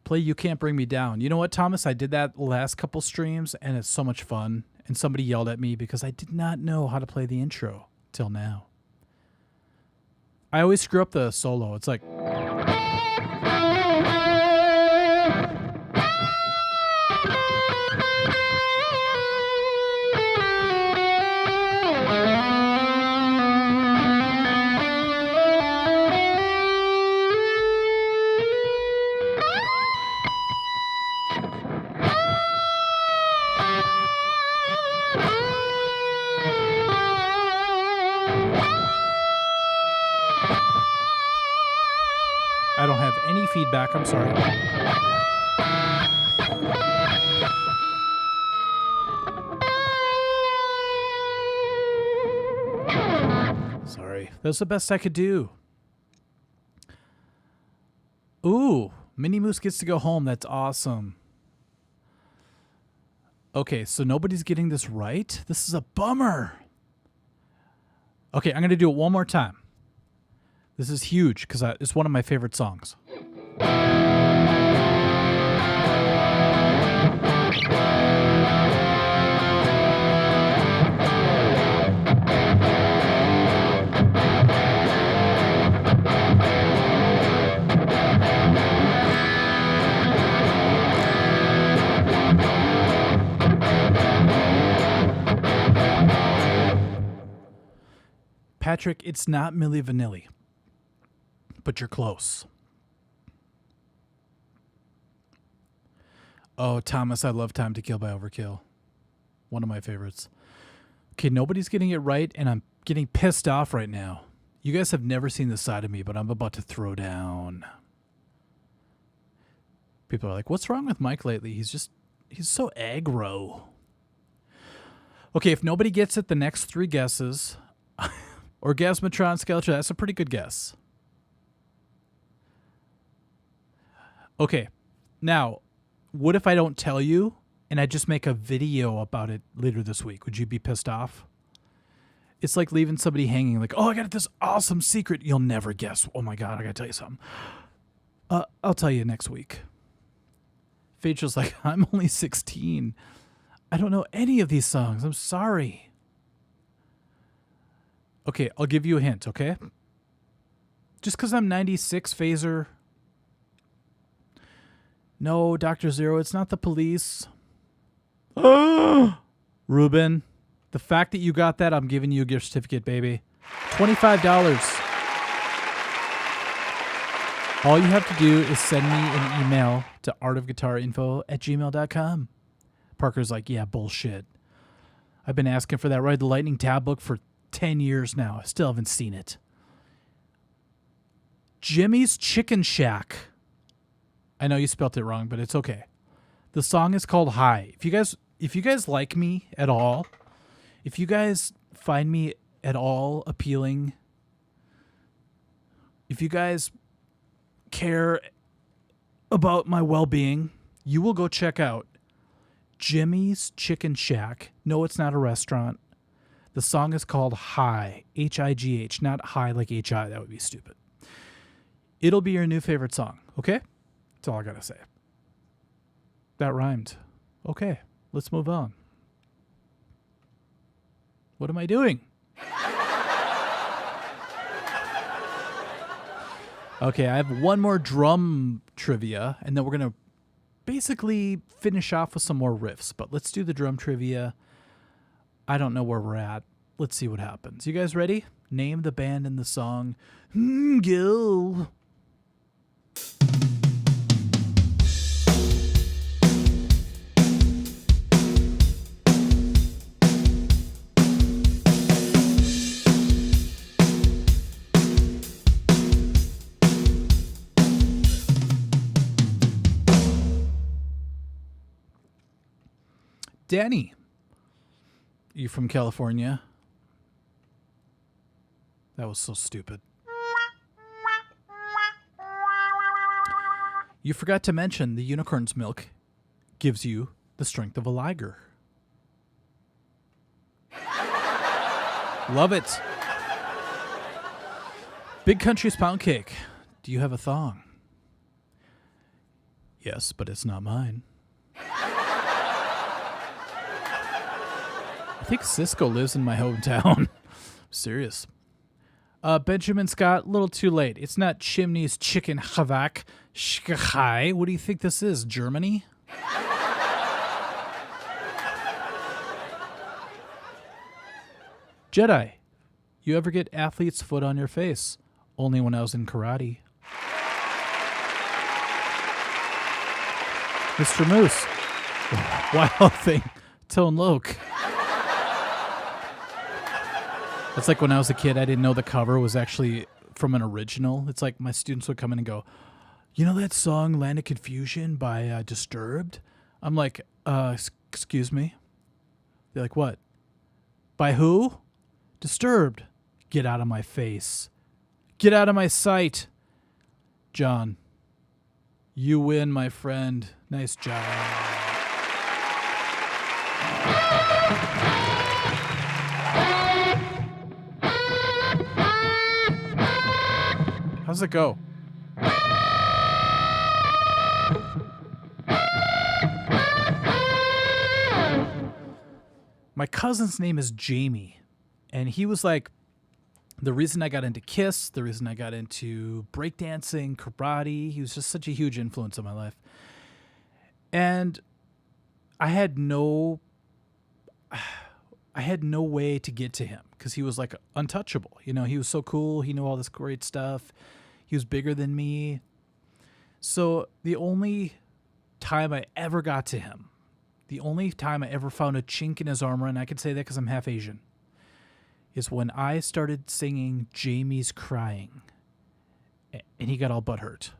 Play You Can't Bring Me Down. You know what, Thomas? I did that last couple streams, and it's so much fun. And somebody yelled at me because I did not know how to play the intro till now. I always screw up the solo. It's like... I don't have any feedback. I'm sorry. Sorry. That's the best I could do. Ooh, Minnie Moose gets to go home. That's awesome. Okay, so nobody's getting this right? This is a bummer. Okay, I'm going to do it one more time. This is huge because it's one of my favorite songs. Patrick, it's not Milli Vanilli. But you're close. Oh, Thomas, I love Time to Kill by Overkill. One of my favorites. Okay, nobody's getting it right, and I'm getting pissed off right now. You guys have never seen this side of me, but I'm about to throw down. People are like, what's wrong with Mike lately? He's so aggro. Okay, if nobody gets it, the next three guesses... Orgasmatron Skeletor, that's a pretty good guess. Okay, now, what if I don't tell you and I just make a video about it later this week? Would you be pissed off? It's like leaving somebody hanging, like, oh, I got this awesome secret you'll never guess. Oh my God, I gotta tell you something. I'll tell you next week. Phaedra's like, I'm only 16. I don't know any of these songs. I'm sorry. Okay, I'll give you a hint, okay? Just because I'm 96, Phaser. No, Dr. Zero, it's not the Police. Ruben, the fact that you got that, I'm giving you a gift certificate, baby. $25. All you have to do is send me an email to artofguitarinfo@gmail.com. Parker's like, yeah, bullshit. I've been asking for that Ride the Lightning tab book for 10 years now. I still haven't seen it. Jimmy's Chicken Shack. I know you spelt it wrong, but it's okay. The song is called High. If you guys like me at all, if you guys find me at all appealing, if you guys care about my well-being, you will go check out Jimmy's Chicken Shack. No, it's not a restaurant. The song is called High, H-I-G-H, not high like H-I. That would be stupid. It'll be your new favorite song, okay? That's all I gotta say. That rhymed. Okay, let's move on. What am I doing? Okay, I have one more drum trivia, and then we're going to basically finish off with some more riffs. But let's do the drum trivia. I don't know where we're at. Let's see what happens. You guys ready? Name the band and the song. Go. Danny, you from California? That was so stupid. You forgot to mention the unicorn's milk gives you the strength of a liger. Love it. Big Country's pound cake. Do you have a thong? Yes, but it's not mine. I think Cisco lives in my hometown. Serious. Benjamin Scott, a little too late. It's not Chimney's Chicken Havak Shkachai. What do you think this is, Germany? Jedi, you ever get athlete's foot on your face? Only when I was in karate. Mr. Moose. Wild Thing. Tone Loke. It's like when I was a kid, I didn't know the cover was actually from an original. It's like my students would come in and go, you know that song Land of Confusion by Disturbed? I'm like, excuse me? They're like, what? By who? Disturbed. Get out of my face. Get out of my sight. John, you win, my friend. Nice job. How's it go? My cousin's name is Jamie, and he was like the reason I got into Kiss, the reason I got into breakdancing, karate. He was just such a huge influence on my life. And I had no way to get to him because he was like untouchable. You know, he was so cool. He knew all this great stuff. He was bigger than me. So the only time I ever got to him, the only time I ever found a chink in his armor, and I can say that because I'm half Asian, is when I started singing Jamie's Crying, and he got all butthurt.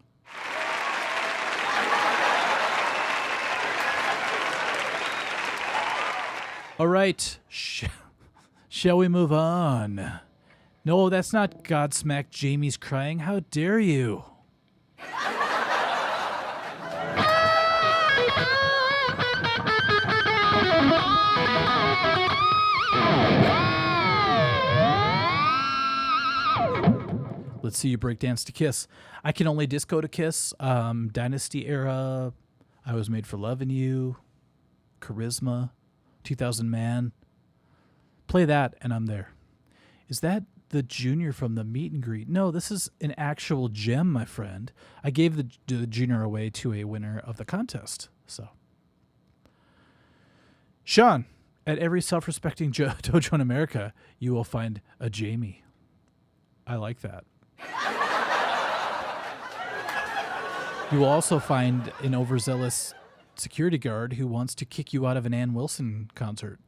All right, shall we move on? No, that's not Godsmack Jamie's Crying. How dare you? Let's see you breakdance to Kiss. I Can Only Disco to Kiss. Dynasty era. I Was Made for Loving You. Charisma. 2000 Man. Play that and I'm there. Is that the junior from the meet and greet? No, this is an actual gem, my friend. I gave the junior away to a winner of the contest. So, Sean, at every self-respecting dojo in America, you will find a Jamie. I like that. You will also find an overzealous security guard who wants to kick you out of an Ann Wilson concert.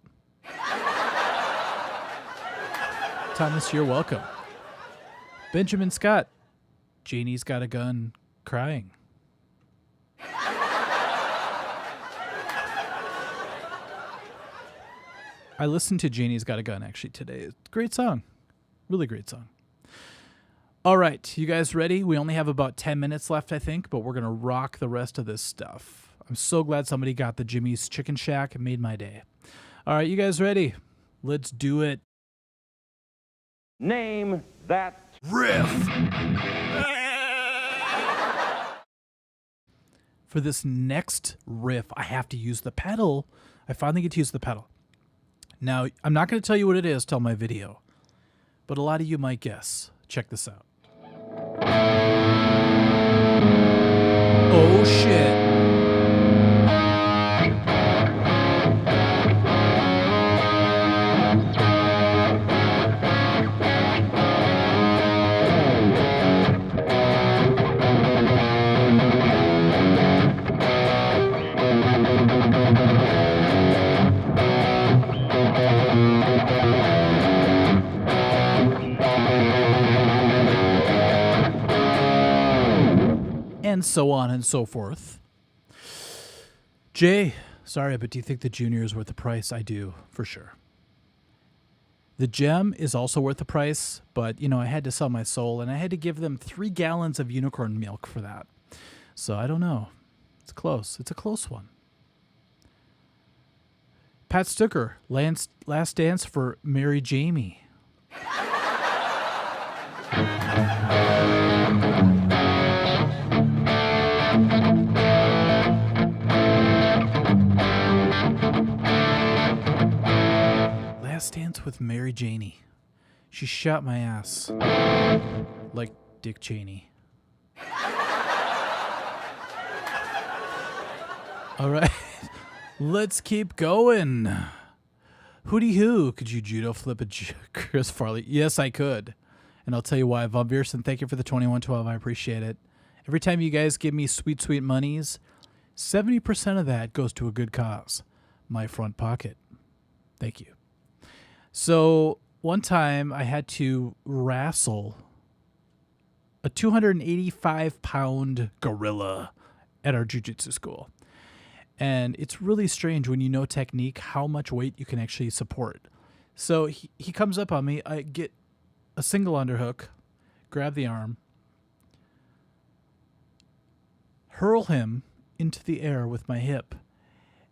Thomas, you're welcome. Benjamin Scott, Janie's Got a Gun crying. I listened to Janie's Got a Gun actually today. Great song. Really great song. All right, you guys ready? We only have about 10 minutes left, I think, but we're going to rock the rest of this stuff. I'm so glad somebody got the Jimmy's Chicken Shack. It made my day. All right, you guys ready? Let's do it. Name that Riff. For this next riff, I have to use the pedal. I finally get to use the pedal. Now, I'm not going to tell you what it is till my video, but a lot of you might guess. Check this out. Oh, shit. And so on and so forth. Jay, sorry, but do you think the Junior is worth the price? I do, for sure. The Gem is also worth the price, but, you know, I had to sell my soul, and I had to give them 3 gallons of unicorn milk for that. So I don't know. It's close. It's a close one. Pat Stucker, Last Dance for Mary Jamie. Last Dance with Mary Janie. She shot my ass. Like Dick Cheney. All right. Let's keep going. Hootie hoo. Could you judo flip a Chris Farley? Yes, I could. And I'll tell you why. Von Viersen, thank you for the 2112. I appreciate it. Every time you guys give me sweet, sweet monies, 70% of that goes to a good cause. My front pocket. Thank you. So one time I had to wrestle a 285-pound gorilla at our jiu-jitsu school. And it's really strange when you know technique how much weight you can actually support. So he comes up on me. I get a single underhook, grab the arm, hurl him into the air with my hip,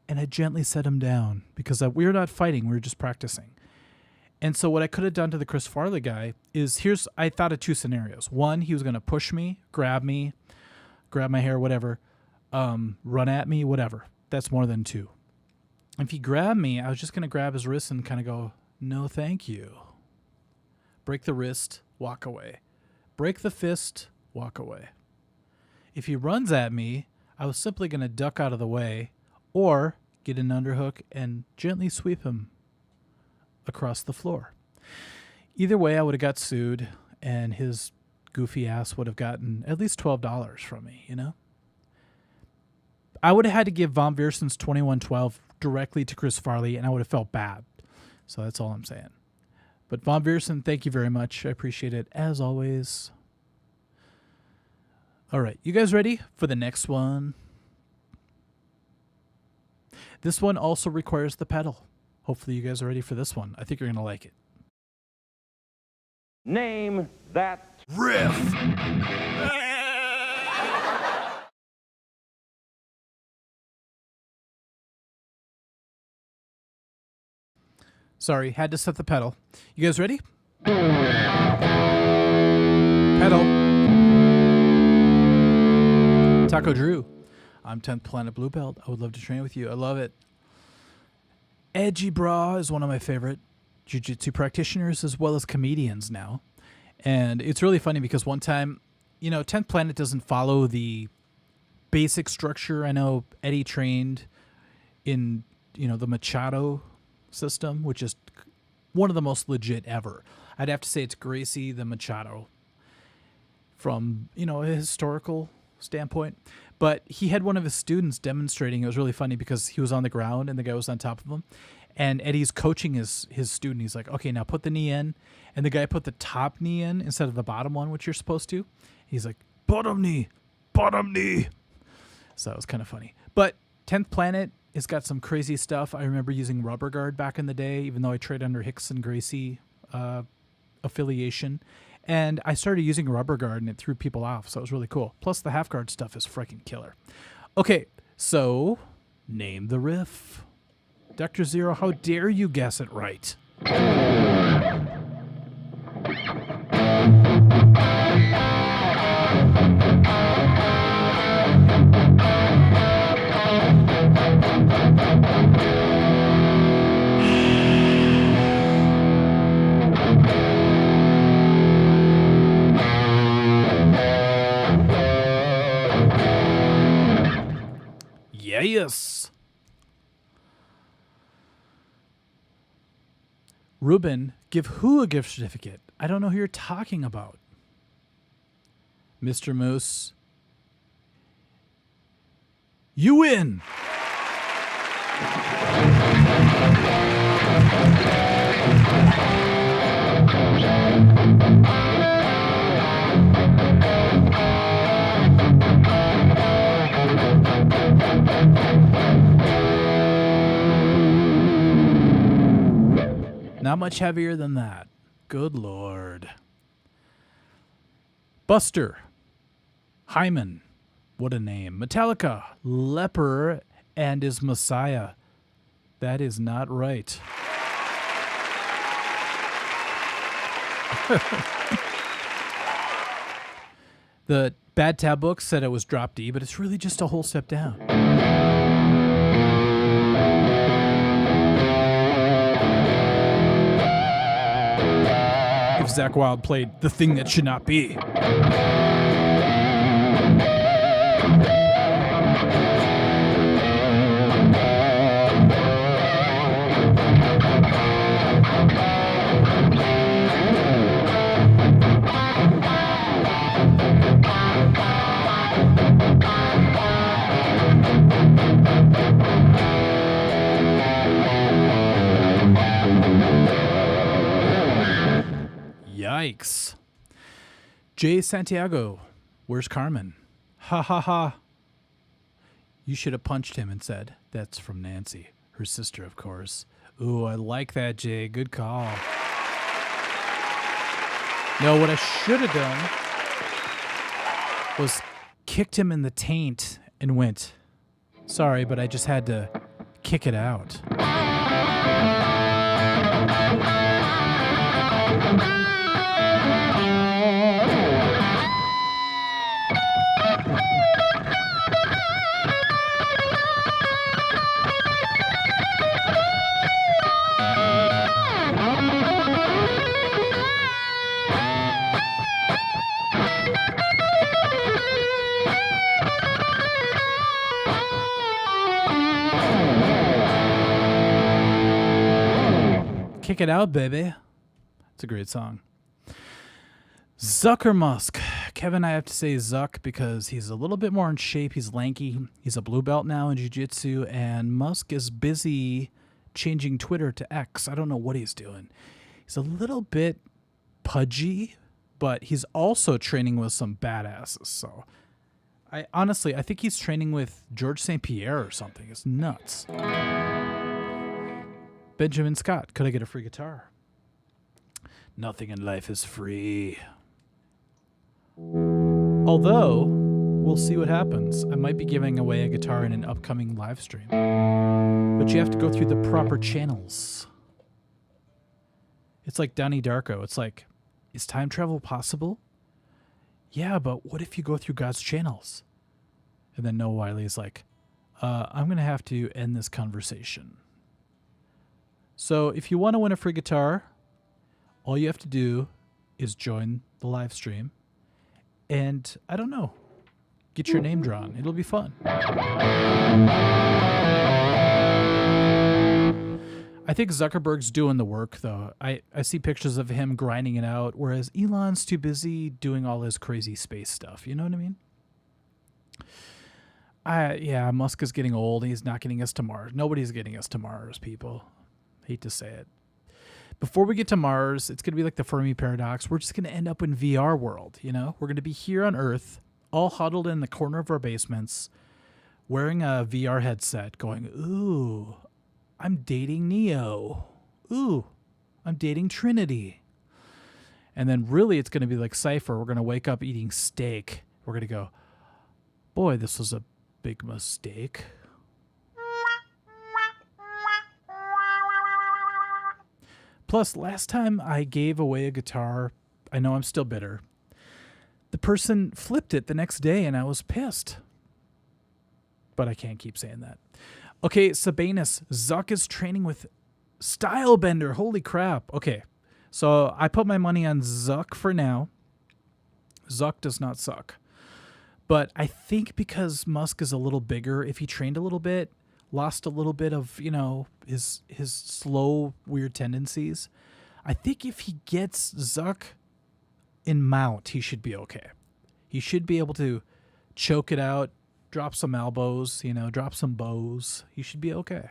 and I gently set him down because we were not fighting. We were just practicing. And so what I could have done to the Chris Farley guy is I thought of 2 scenarios. One, he was going to push me, grab my hair, whatever, run at me, whatever. That's more than 2. If he grabbed me, I was just going to grab his wrist and kind of go, no, thank you. Break the wrist, walk away. Break the fist, walk away. If he runs at me, I was simply going to duck out of the way or get an underhook and gently sweep him across the floor. Either way, I would have got sued, and his goofy ass would have gotten at least $12 from me, you know? I would have had to give Von Viersen's 2112 directly to Chris Farley, and I would have felt bad. So that's all I'm saying. But Von Viersen, thank you very much. I appreciate it, as always. All right, you guys ready for the next one? This one also requires the pedal. Hopefully you guys are ready for this one. I think you're going to like it. Name that Riff. Sorry, had to set the pedal. You guys ready? Pedal. Taco Drew. I'm 10th Planet Blue Belt. I would love to train with you. I love it. Edgy Bra is one of my favorite jiu-jitsu practitioners as well as comedians now. And it's really funny because one time, you know, 10th Planet doesn't follow the basic structure. I know Eddie trained in, you know, the Machado system, which is one of the most legit ever. I'd have to say it's Gracie the Machado from, you know, a historical standpoint. But he had one of his students demonstrating. It was really funny because he was on the ground and the guy was on top of him. And Eddie's coaching his student. He's like, okay, now put the knee in. And the guy put the top knee in instead of the bottom one, which you're supposed to. He's like, bottom knee, bottom knee. So that was kind of funny. But 10th Planet has got some crazy stuff. I remember using Rubber Guard back in the day, even though I trade under Hicks and Gracie affiliation. And I started using Rubber Guard, and it threw people off, so it was really cool. Plus, the half guard stuff is freaking killer. Okay, so name the riff. Dr. Zero, how dare you guess it right? Yes. Ruben, give who a gift certificate? I don't know who you're talking about. Mr. Moose, you win. Not much heavier than that. Good Lord. Buster. Hyman. What a name. Metallica. Leper and his Messiah. That is not right. The Bad Tab book said it was drop D, but it's really just a whole step down. If Zakk Wylde played The Thing That Should Not Be. Yikes. Jay Santiago, where's Carmen? Ha ha ha. You should have punched him and said, that's from Nancy, her sister, of course. Ooh, I like that, Jay. Good call. No, what I should have done was kicked him in the taint and went, sorry, but I just had to kick it out. Kick it out, baby. It's a great song. Zucker Musk. Kevin, I have to say Zuck because he's a little bit more in shape. He's lanky. He's a blue belt now in jiu-jitsu, and Musk is busy changing Twitter to X. I don't know what he's doing. He's a little bit pudgy, but he's also training with some badasses. So I think he's training with George St. Pierre or something. It's nuts. Benjamin Scott, could I get a free guitar? Nothing in life is free. Although, we'll see what happens. I might be giving away a guitar in an upcoming live stream. But you have to go through the proper channels. It's like Donnie Darko. It's like, is time travel possible? Yeah, but what if you go through God's channels? And then Noah Wiley's like, I'm going to have to end this conversation. So if you want to win a free guitar, all you have to do is join the live stream and, I don't know, get your name drawn. It'll be fun. I think Zuckerberg's doing the work, though. I see pictures of him grinding it out, whereas Elon's too busy doing all his crazy space stuff. You know what I mean? Yeah, Musk is getting old. He's not getting us to Mars. Nobody's getting us to Mars, people. Hate to say it. Before we get to Mars, it's going to be like the Fermi paradox. We're just going to end up in VR world, you know? We're going to be here on Earth, all huddled in the corner of our basements, wearing a VR headset, going, ooh, I'm dating Neo. Ooh, I'm dating Trinity. And then really it's going to be like Cypher. We're going to wake up eating steak. We're going to go, boy, this was a big mistake. Plus, last time I gave away a guitar, I know I'm still bitter. The person flipped it the next day and I was pissed. But I can't keep saying that. Okay, Sabanus, Zuck is training with Stylebender. Holy crap. Okay, so I put my money on Zuck for now. Zuck does not suck. But I think because Musk is a little bigger, if he trained a little bit, lost a little bit of, you know, his slow, weird tendencies, I think if he gets Zuck in mount, he should be okay. He should be able to choke it out, drop some elbows, you know, drop some bows. He should be okay.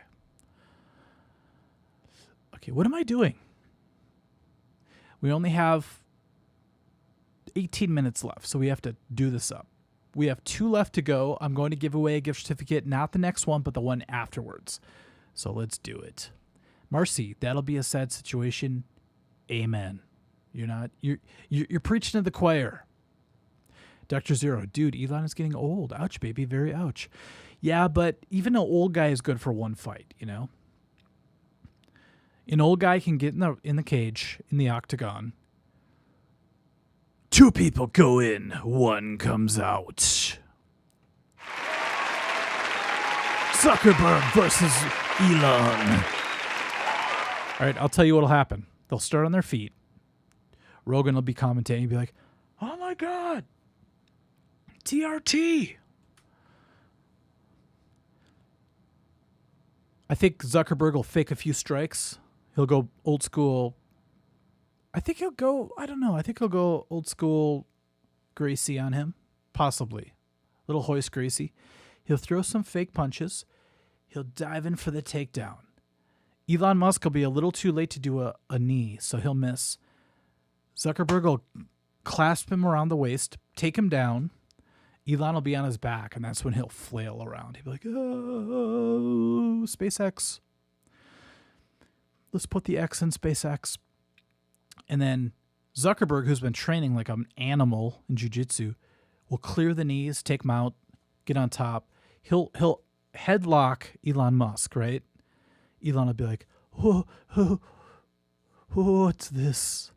Okay, what am I doing? We only have 18 minutes left, so we have to do this up. We have 2 left to go. I'm going to give away a gift certificate, not the next one, but the one afterwards. So let's do it. Marcy, that'll be a sad situation. Amen. You're preaching to the choir. Dr. Zero, dude, Elon is getting old. Ouch, baby, very ouch. Yeah, but even an old guy is good for one fight, you know? An old guy can get in the cage, in the octagon. 2 people go in, 1 comes out. Zuckerberg versus Elon. All right, I'll tell you what'll happen. They'll start on their feet. Rogan will be commentating and be like, oh my God, TRT. I think Zuckerberg will fake a few strikes. He'll go old school. I think he'll go old school Gracie on him. Possibly. Little Hoist Gracie. He'll throw some fake punches. He'll dive in for the takedown. Elon Musk will be a little too late to do a knee, so he'll miss. Zuckerberg will clasp him around the waist, take him down. Elon will be on his back, and that's when he'll flail around. He'll be like, oh, SpaceX. Let's put the X in SpaceX. And then Zuckerberg, who's been training like an animal in jiu-jitsu, will clear the knees, take him out, get on top. He'll headlock Elon Musk, right? Elon will be like, what's this?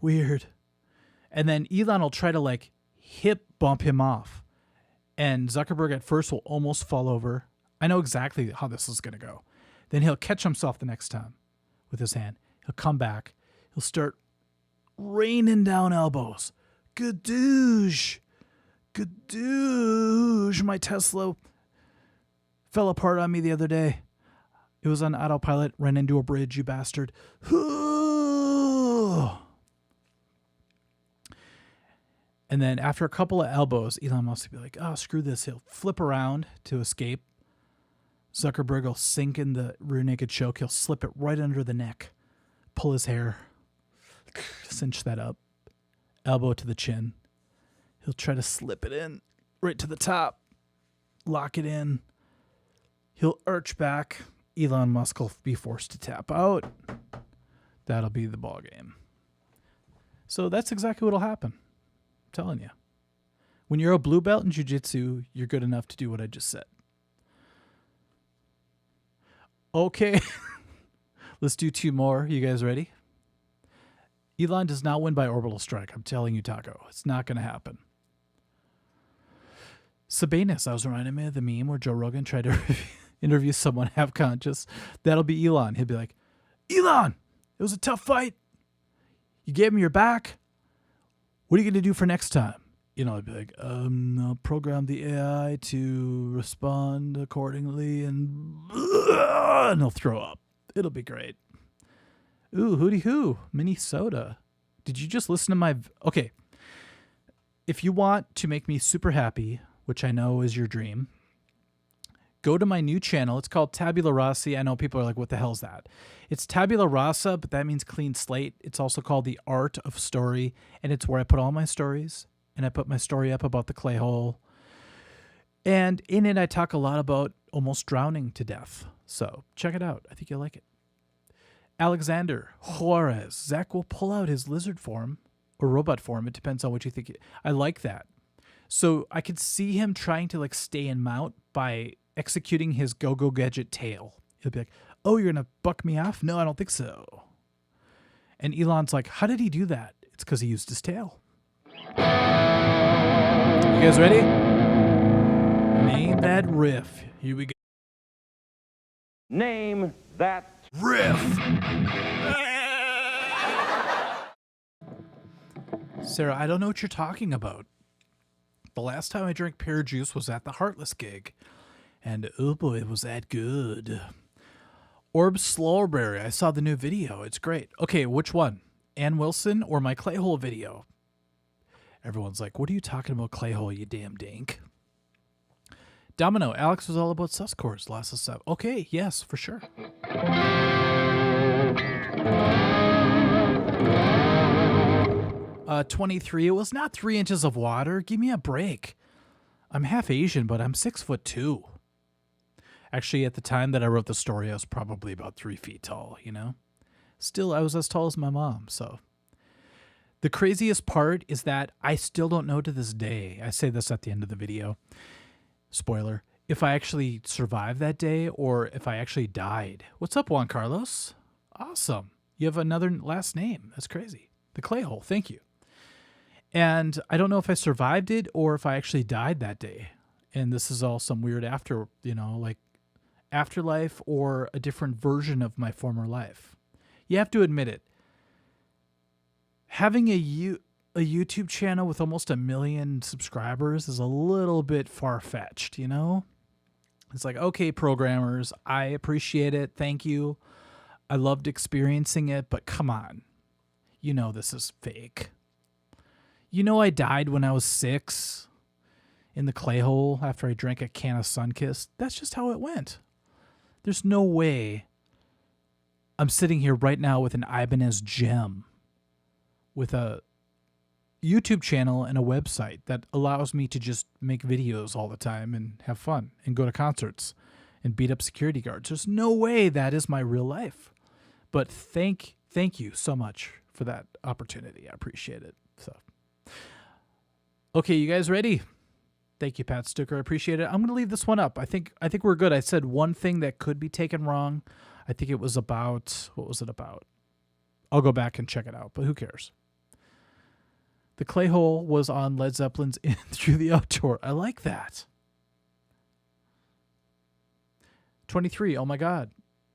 Weird. And then Elon will try to like hip bump him off. And Zuckerberg at first will almost fall over. I know exactly how this is going to go. Then he'll catch himself the next time with his hand. He'll come back. He'll start raining down elbows. Gadoosh. Gadoosh. My Tesla fell apart on me the other day. It was on autopilot. Ran into a bridge, you bastard. And then after a couple of elbows, Elon Musk will be like, oh, screw this. He'll flip around to escape. Zuckerberg will sink in the rear naked choke. He'll slip it right under the neck. Pull his hair. Cinch that up. Elbow to the chin. He'll try to slip it in right to the top. Lock it in. He'll arch back. Elon Musk will be forced to tap out. That'll be the ball game. So that's exactly what'll happen. I'm telling you. When you're a blue belt in jiu-jitsu, you're good enough to do what I just said. Okay. Let's do 2 more. You guys ready? Elon does not win by orbital strike. I'm telling you, Taco. It's not going to happen. Sabanus, I was reminding me of the meme where Joe Rogan tried to interview someone half conscious. That'll be Elon. He'll be like, Elon, it was a tough fight. You gave me your back. What are you going to do for next time? You know, I'd be like, I'll program the AI to respond accordingly, and he'll throw up. It'll be great. Ooh, hooty hoo, Minnesota. Did you just listen to my... Okay. If you want to make me super happy, which I know is your dream, go go to my new channel. It's called Tabula Rasa. I know people are like, what the hell is that? It's Tabula Rasa, but that means clean slate. It's also called The Art of Story, and it's where I put all my stories, and I put my story up about the clay hole. And in it, I talk a lot about almost drowning to death. So check it out. I think you'll like it. Alexander Juarez. Zach will pull out his lizard form or robot form. It depends on what you think. I like that. So I could see him trying to like stay in mount by executing his go-go gadget tail. He'll be like, oh, you're going to buck me off? No, I don't think so. And Elon's like, how did he do that? It's because he used his tail. You guys ready? Name that riff. Here we go. Name that Riff. Sarah, I don't know what you're talking about. The last time I drank pear juice was at the Heartless gig. And oh boy, was that good. Orb Slowberry, I saw the new video. It's great. Okay, which one? Ann Wilson or my Clayhole video? Everyone's like, what are you talking about, Clayhole, you damn Dank? Domino, Alex was all about suscores last stuff. Okay, yes, for sure. 23, it was not 3 inches of water. Give me a break. I'm half Asian, but I'm 6'2". Actually, at the time that I wrote the story, I was probably about 3 feet tall, you know? Still, I was as tall as my mom, so. The craziest part is that I still don't know to this day. I say this at the end of the video. Spoiler. If I actually survived that day or if I actually died. What's up, Juan Carlos? Awesome. You have another last name. That's crazy. The Clayhole. Thank you. And I don't know if I survived it or if I actually died that day. And this is all some weird like afterlife or a different version of my former life. You have to admit it. Having a YouTube channel with almost 1 million subscribers is a little bit far-fetched, you know? It's like, okay, programmers, I appreciate it. Thank you. I loved experiencing it, but come on. You know this is fake. You know I died when I was 6 in the clay hole after I drank a can of Sunkist. That's just how it went. There's no way I'm sitting here right now with an Ibanez gem with a YouTube channel and a website that allows me to just make videos all the time and have fun and go to concerts and beat up security guards. There's no way that is my real life. But thank you so much for that opportunity. I appreciate it. So, okay, you guys ready? Thank you, Pat Stucker. I appreciate it. I'm going to leave this one up. I think we're good. I said one thing that could be taken wrong. I think it was about, what was it about? I'll go back and check it out, but who cares? The clay hole was on Led Zeppelin's In Through the Outdoor. I like that. 23. Oh my God.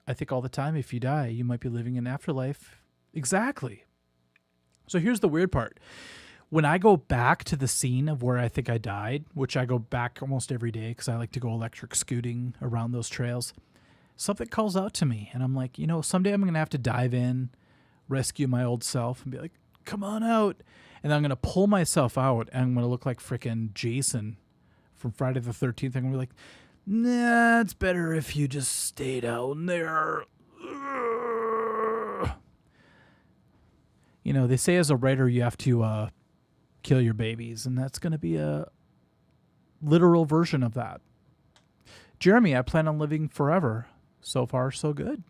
I think all the time if you die, you might be living an afterlife. Exactly. So here's the weird part. When I go back to the scene of where I think I died, which I go back almost every day because I like to go electric scooting around those trails, something calls out to me. And I'm like, you know, someday I'm going to have to dive in, rescue my old self and be like, come on out. And then I'm going to pull myself out and I'm going to look like frickin' Jason from Friday the 13th. I'm going to be like, nah, it's better if you just stay down there. You know, they say as a writer you have to kill your babies, and that's going to be a literal version of that. Jeremy, I plan on living forever. So far, so good.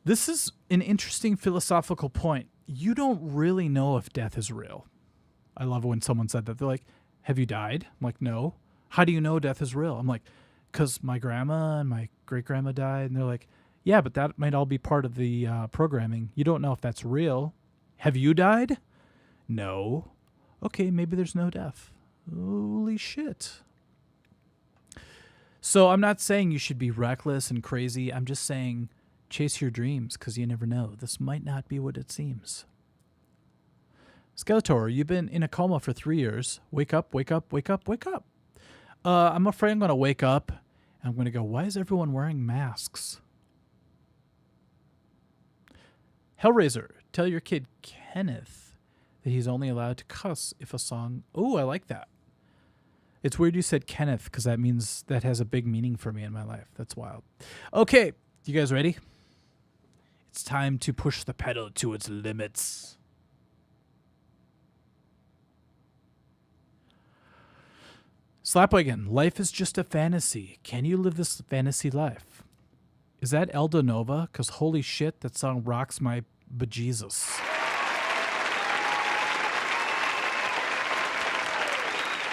This is an interesting philosophical point. You don't really know if death is real. I love when someone said that. They're like, have you died? I'm like, no. How do you know death is real? I'm like, because my grandma and my great-grandma died. And they're like, yeah, but that might all be part of the programming. You don't know if that's real. Have you died? No. Okay, maybe there's no death. Holy shit. So I'm not saying you should be reckless and crazy. I'm just saying chase your dreams because you never know. This might not be what it seems. Skeletor, you've been in a coma for 3 years. Wake up, wake up, wake up, wake up. I'm afraid I'm going to wake up and I'm going to go, why is everyone wearing masks? Hellraiser, tell your kid Kenneth that he's only allowed to cuss if a song... Oh, I like that. It's weird you said Kenneth because that means that has a big meaning for me in my life. That's wild. Okay, you guys ready? It's time to push the pedal to its limits. Slapwagon, life is just a fantasy. Can you live this fantasy life? Is that Elda Nova? Because holy shit, that song rocks my bejesus.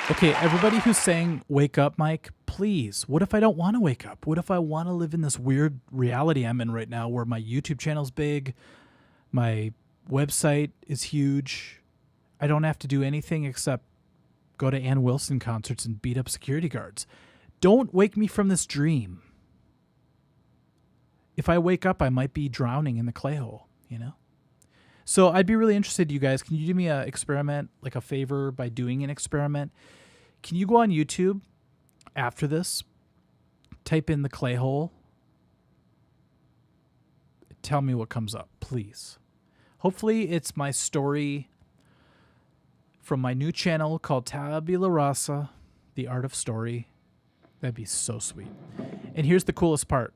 Okay, everybody who's saying, wake up, Mike, please. What if I don't want to wake up? What if I want to live in this weird reality I'm in right now where my YouTube channel's big, my website is huge, I don't have to do anything except go to Ann Wilson concerts and beat up security guards. Don't wake me from this dream. If I wake up, I might be drowning in the clay hole, you know? So I'd be really interested, you guys. Can you do me an experiment, like a favor by doing an experiment? Can you go on YouTube after this, type in the clay hole, tell me what comes up, please. Hopefully it's my story from my new channel called Tabula Rasa, The Art of Story. That'd be so sweet. And here's the coolest part.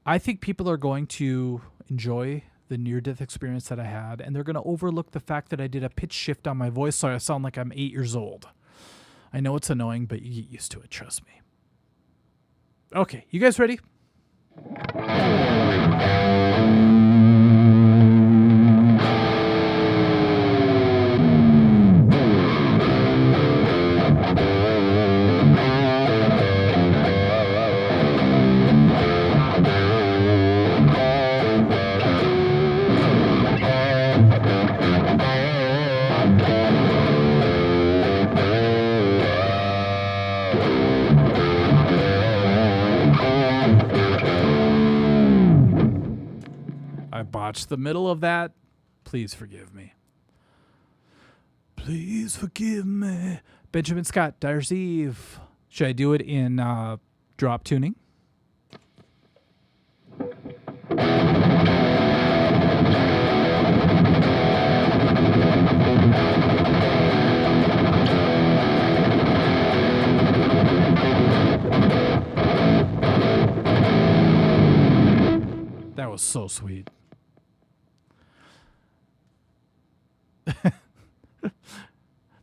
I think people are going to enjoy the near-death experience that I had, and they're going to overlook the fact that I did a pitch shift on my voice so I sound like I'm 8 years old. I know it's annoying, but you get used to it, trust me. Okay, you guys ready? I botched the middle of that. Please forgive me. Please forgive me. Benjamin Scott, Dyer's Eve. Should I do it in drop tuning? That was so sweet.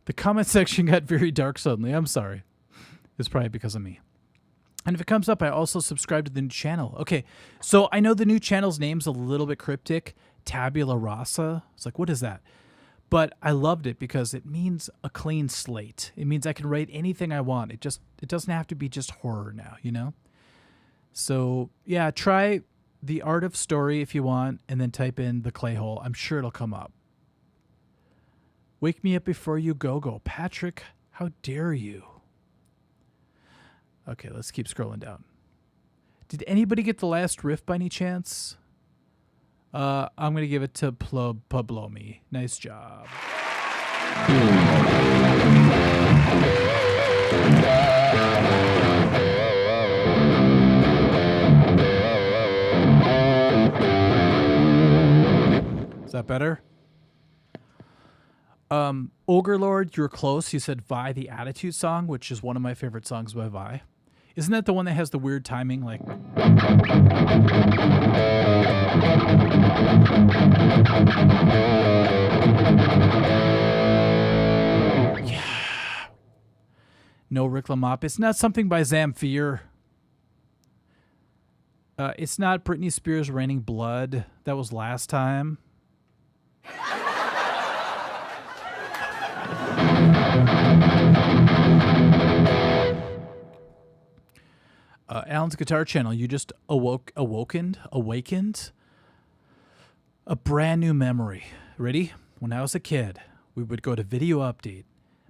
The comment section got very dark suddenly. I'm sorry. It's probably because of me. And if it comes up, I also subscribe to the new channel. Okay, so I know the new channel's name's a little bit cryptic. Tabula Rasa. It's like, what is that? But I loved it because it means a clean slate. It means I can write anything I want. It doesn't have to be just horror now, you know? So, yeah, try The Art of Story if you want, and then type in the clay hole. I'm sure it'll come up. Wake me up before you go. Patrick, how dare you? Okay, let's keep scrolling down. Did anybody get the last riff by any chance? I'm going to give it to Pablomi. Nice job. Is that better? Ogre Lord, you're close. You said Vi the Attitude song, which is one of my favorite songs by Vi. Isn't that the one that has the weird timing? Like, yeah. No Reclamop. It's not something by Zamfir. It's not Britney Spears' Raining Blood. That was last time. Alan's Guitar Channel, you just awakened a brand new memory. Ready? When I was a kid, we would go to Video Update.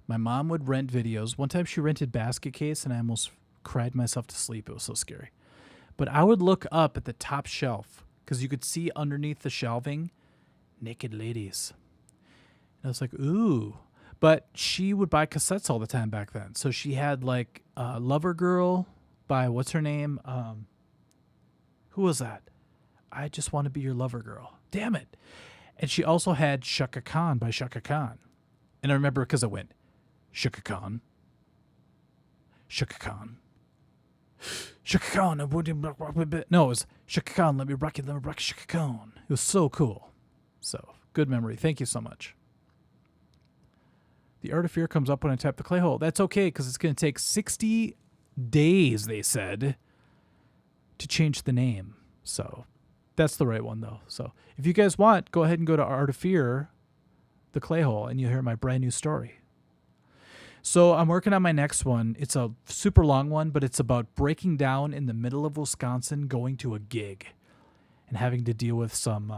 My mom would rent videos. One time she rented Basket Case, and I almost cried myself to sleep. It was so scary. But I would look up at the top shelf because you could see underneath the shelving naked ladies. And I was like, ooh. But she would buy cassettes all the time back then. So she had like Lover Girl by, what's her name? Who was that? I Just Want to Be Your Lover Girl. Damn it. And she also had Shaka Khan by Shaka Khan. And I remember because I went, Shaka Khan. Shaka Khan. Shaka Khan. No, it was Shaka Khan. Let me rock you, Shaka Khan. It was so cool. So, good memory. Thank you so much. The Art of Fear comes up when I tap the clay hole. That's okay, because it's going to take 60 days, they said, to change the name. So, that's the right one, though. So, if you guys want, go ahead and go to Art of Fear, the clay hole, and you'll hear my brand new story. So, I'm working on my next one. It's a super long one, but it's about breaking down in the middle of Wisconsin, going to a gig, and having to deal with some...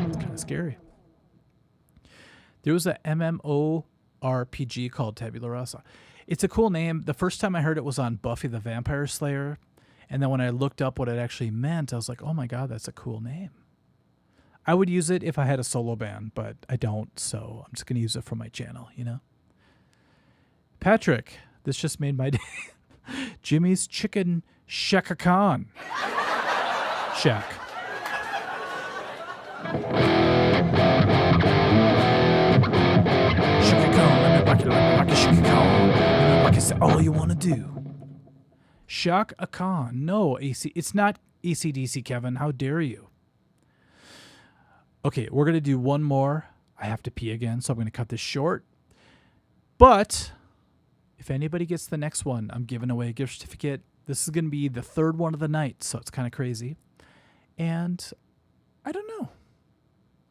It's kind of scary. There was a MMORPG called Tabula Rasa. It's a cool name. The first time I heard it was on Buffy the Vampire Slayer. And then when I looked up what it actually meant, I was like, oh my God, that's a cool name. I would use it if I had a solo band, but I don't. So I'm just going to use it for my channel, you know? Patrick, this just made my day. Jimmy's Chicken Shaka Khan. Shack. Shaka Khan, let me rock it, Shaka Khan. Let me rock it, say all you want to do. Shaka Khan. No, AC. It's not AC/DC, Kevin. How dare you? Okay, we're going to do one more. I have to pee again, so I'm going to cut this short. But if anybody gets the next one, I'm giving away a gift certificate. This is going to be the third one of the night, so it's kind of crazy. And I don't know.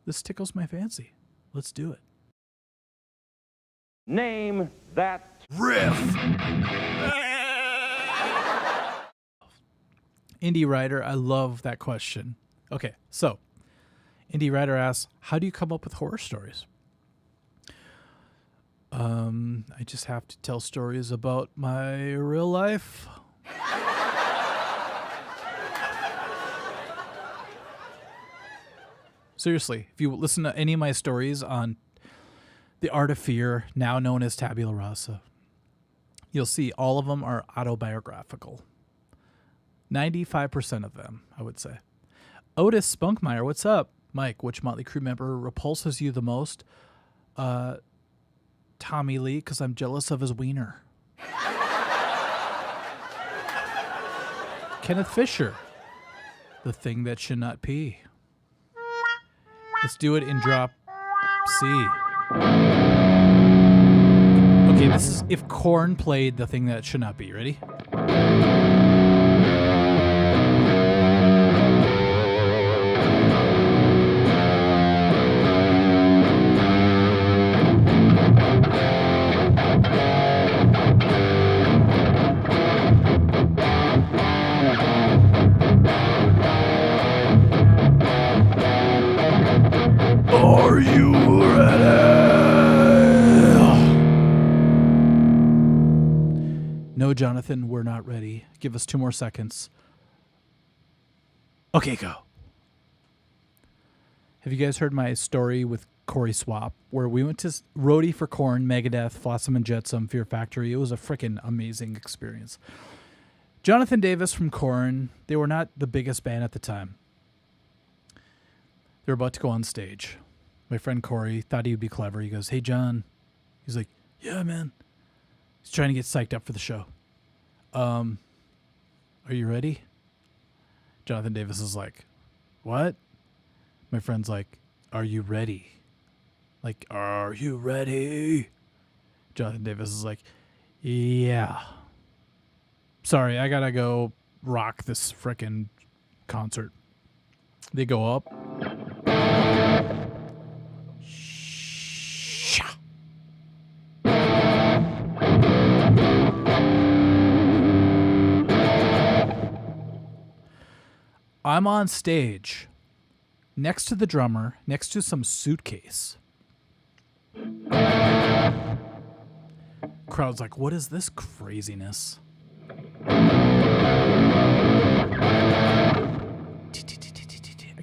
This tickles my fancy. Let's do it. Name that Riff. Indie Writer, I love that question. Okay, so Indie Writer asks, how do you come up with horror stories? I just have to tell stories about my real life. Seriously, if you listen to any of my stories on The Art of Fear, now known as Tabula Rasa, you'll see all of them are autobiographical. 95% of them, I would say. Otis Spunkmeyer, what's up? Mike, which Motley Crue member repulses you the most? Tommy Lee, because I'm jealous of his wiener. Kenneth Fisher, the thing that should not pee. Let's do it in drop C. Okay, this is if Korn played the thing that should not be. Ready? Are you ready? No, Jonathan, we're not ready. Give us 2 more seconds. Okay, go. Have you guys heard my story with Corey Swap, where we went to roadie for Korn, Megadeth, Flotsam and Jetsam, Fear Factory? It was a freaking amazing experience. Jonathan Davis from Korn, they were not the biggest band at the time. They were about to go on stage. My friend Corey thought he would be clever. He goes, hey, John. He's like, yeah, man. He's trying to get psyched up for the show. Are you ready? Jonathan Davis is like, what? My friend's like, are you ready? Like, are you ready? Jonathan Davis is like, yeah. Sorry, I gotta go rock this frickin' concert. They go up. I'm on stage next to the drummer, next to some suitcase. Crowd's like, what is this craziness? I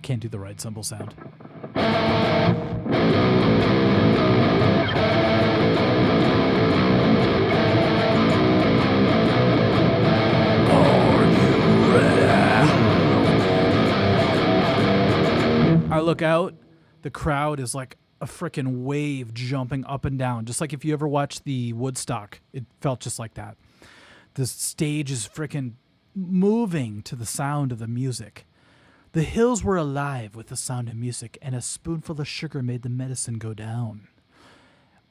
can't do the right cymbal sound. look out, the crowd is like a freaking wave jumping up and down. Just like if you ever watched the Woodstock, it felt just like that. The stage is freaking moving to the sound of the music. The hills were alive with the sound of music, and a spoonful of sugar made the medicine go down.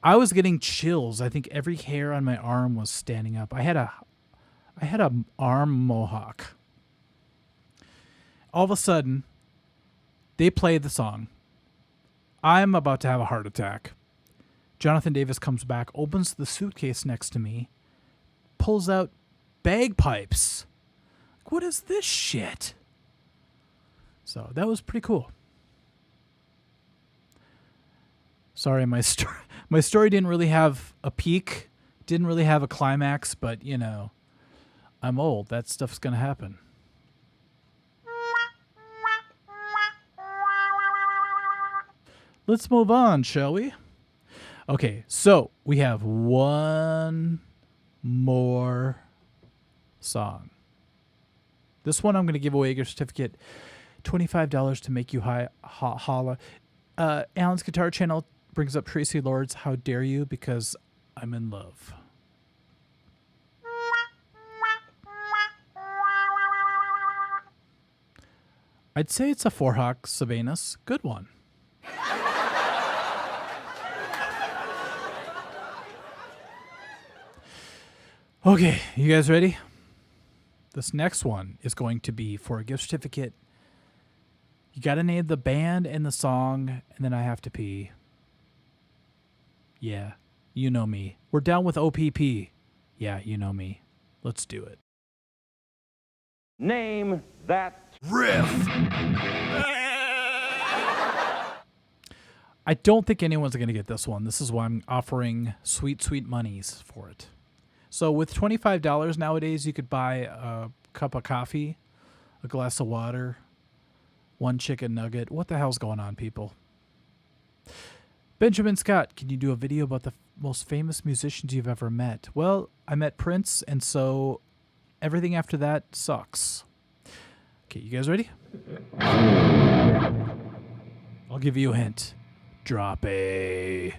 I was getting chills. I think every hair on my arm was standing up. I had a arm mohawk. All of a sudden, they play the song. I'm about to have a heart attack. Jonathan Davis comes back, opens the suitcase next to me, pulls out bagpipes. What is this shit? So that was pretty cool. Sorry, my story didn't really have a peak, didn't really have a climax, but you know, I'm old. That stuff's gonna happen. Let's move on, shall we? Okay, so we have one more song. This one I'm going to give away a gift certificate, $25 to make you holla. Alan's Guitar Channel brings up Tracy Lords, How Dare You, because I'm in love. I'd say it's a Forhawk Sylvanus. Good one. Okay, you guys ready? This next one is going to be for a gift certificate. You got to name the band and the song, and then I have to pee. Yeah, you know me. We're down with OPP. Yeah, you know me. Let's do it. Name that Riff. I don't think anyone's going to get this one. This is why I'm offering sweet, sweet monies for it. So with $25 nowadays, you could buy a cup of coffee, a glass of water, one chicken nugget. What the hell's going on, people? Benjamin Scott, can you do a video about the most famous musicians you've ever met? Well, I met Prince, and so everything after that sucks. Okay, you guys ready? I'll give you a hint. Drop A.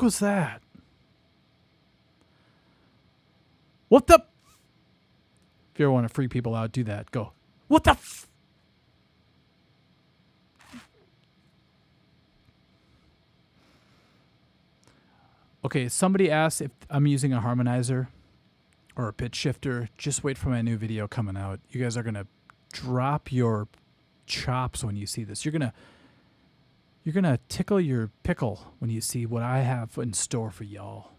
What was that? What the? If you ever want to freak people out, do that. Go. What the? Okay, somebody asked if I'm using a harmonizer or a pitch shifter. Just wait for my new video coming out. You guys are gonna drop your chops when you see this. You're gonna tickle your pickle when you see what I have in store for y'all.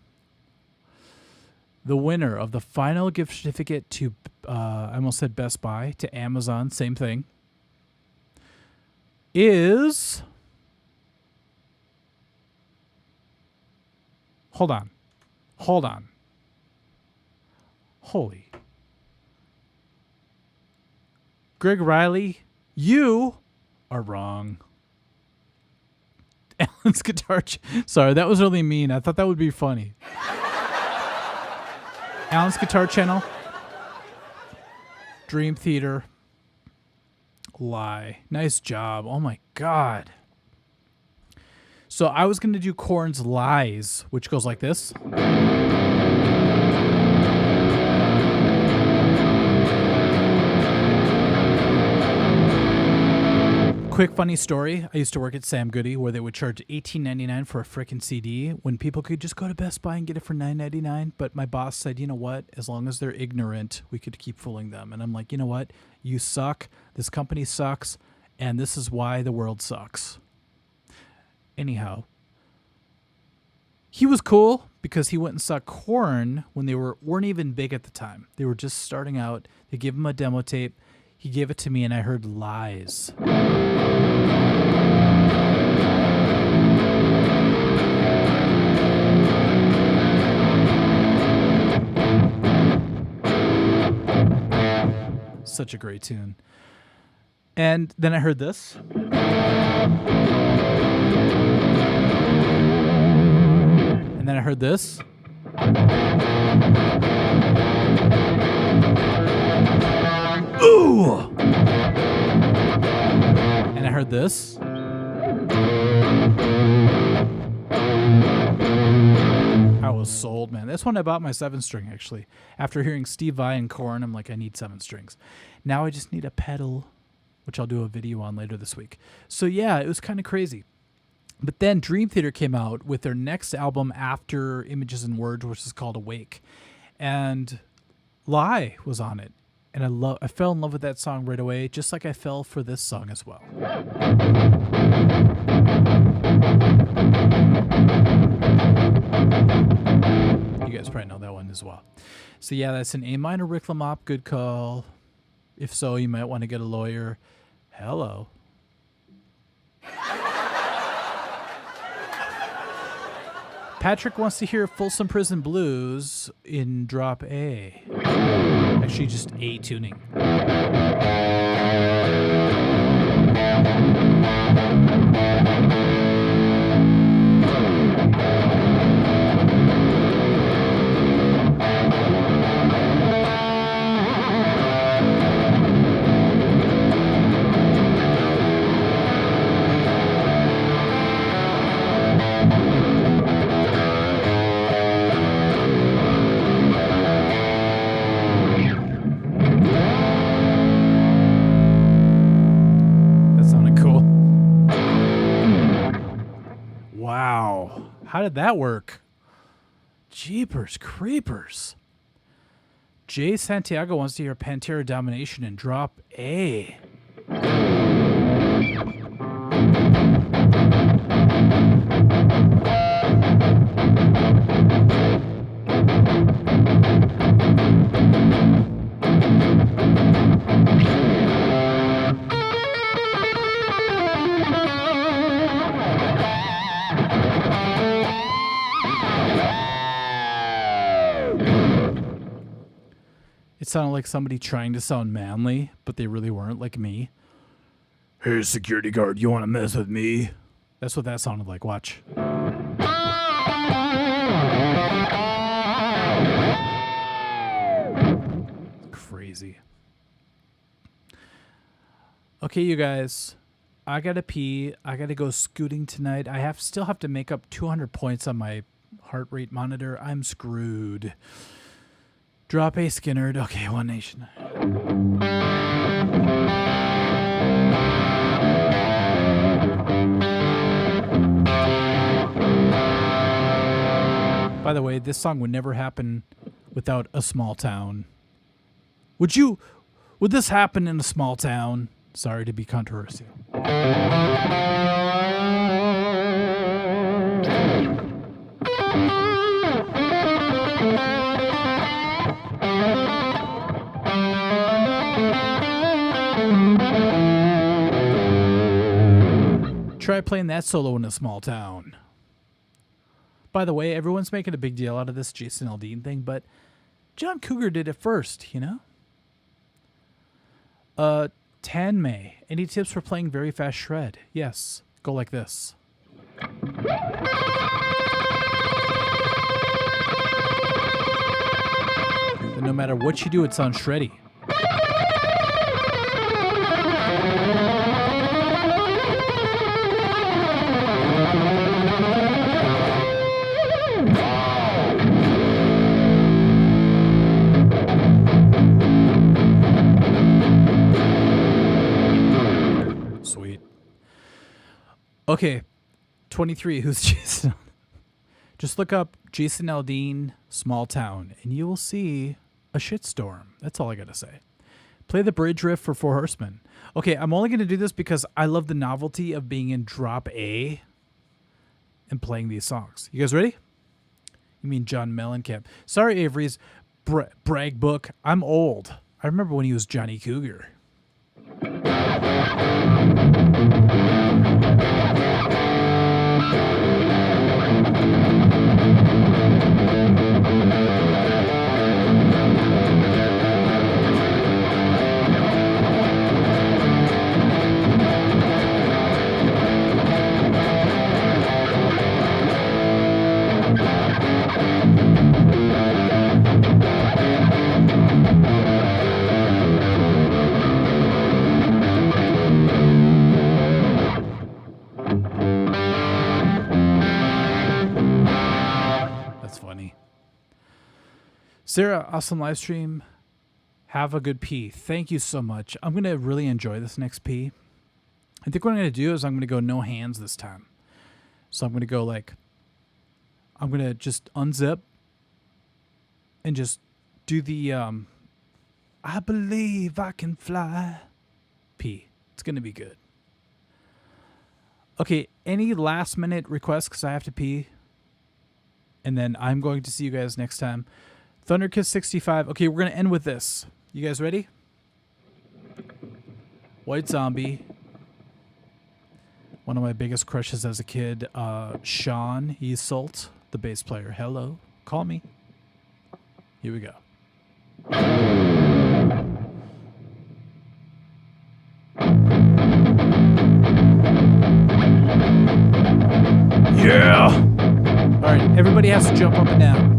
The winner of the final gift certificate to, I almost said Best Buy, to Amazon, same thing, is... Hold on. Holy. Greg Riley, you are wrong. Alan's Guitar... Sorry, that was really mean. I thought that would be funny. Alan's Guitar Channel. Dream Theater. Lie. Nice job. Oh my God. So I was going to do Korn's Lies, which goes like this. Quick funny story. I used to work at Sam Goody where they would charge $18.99 for a frickin' CD when people could just go to Best Buy and get it for $9.99. But my boss said, you know what? As long as they're ignorant, we could keep fooling them. And I'm like, you know what? You suck. This company sucks. And this is why the world sucks. Anyhow, he was cool because he went and saw Korn when they weren't even big at the time. They were just starting out. They gave him a demo tape. He gave it to me and I heard Lies. Such a great tune. And then I heard this. And then I heard this. Ooh! And I heard this. I was sold, man. That's when I bought my 7-string, actually. After hearing Steve Vai and Korn, I'm like, I need 7 strings. Now I just need a pedal, which I'll do a video on later this week. So yeah, it was kind of crazy. But then Dream Theater came out with their next album after Images and Words, which is called Awake. And Lie was on it. And I fell in love with that song right away, just like I fell for this song as well. You guys probably know that one as well. So yeah, that's an A minor Rick Lamop, good call. If so, you might want to get a lawyer. Hello. Patrick wants to hear Folsom Prison Blues in drop A. Actually, just A tuning. Wow. How did that work? Jeepers creepers. Jay Santiago wants to hear Pantera Domination and drop A. It sounded like somebody trying to sound manly, but they really weren't, like me. Hey, security guard, you want to mess with me? That's what that sounded like. Watch. Crazy. Okay, you guys. I gotta pee. I gotta go scooting tonight. I still have to make up 200 points on my heart rate monitor. I'm screwed. Drop A Skinnerd. Okay, One Nation. By the way, this song would never happen without a small town. Would this happen in a small town? Sorry to be controversial. Try playing that solo in a small town. By the way, everyone's making a big deal out of this Jason Aldean thing, but John Cougar did it first, you know? Tan May. Any tips for playing very fast shred? Yes. Go like this. But no matter what you do, it sounds shreddy. Okay, 23. Who's Jason? Just look up Jason Aldean, Small Town, and you will see a shitstorm. That's all I gotta say. Play the bridge riff for Four Horsemen. Okay, I'm only gonna do this because I love the novelty of being in drop A and playing these songs. You guys ready? You mean John Mellencamp? Sorry, Avery's brag book. I'm old. I remember when he was Johnny Cougar. Sarah, awesome live stream. Have a good pee. Thank you so much. I'm going to really enjoy this next pee. I think what I'm going to do is I'm going to go no hands this time. So I'm going to go like, I'm going to just unzip and just do the, I believe I can fly pee. It's going to be good. Okay, any last minute requests because I have to pee? And then I'm going to see you guys next time. Thunderkiss 65. Okay, we're going to end with this. You guys ready? White Zombie. One of my biggest crushes as a kid. Sean Easalt, the bass player. Hello. Call me. Here we go. Yeah! All right, everybody has to jump up and down.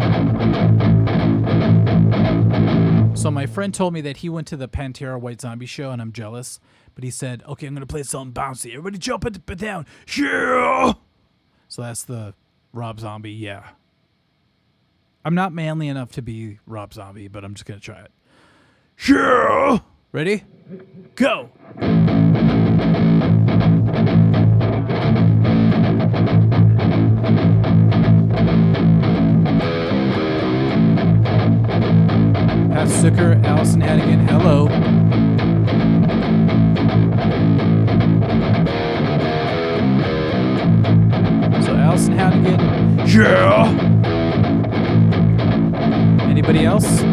So my friend told me that he went to the Pantera White Zombie show, and I'm jealous. But he said, okay, I'm going to play something bouncy. Everybody jump up and down. Yeah! So that's the Rob Zombie, yeah. I'm not manly enough to be Rob Zombie, but I'm just going to try it. Yeah! Ready? Go! Pat Zucker, Allison Hannigan, hello. So Allison Hannigan. Yeah! Anybody else?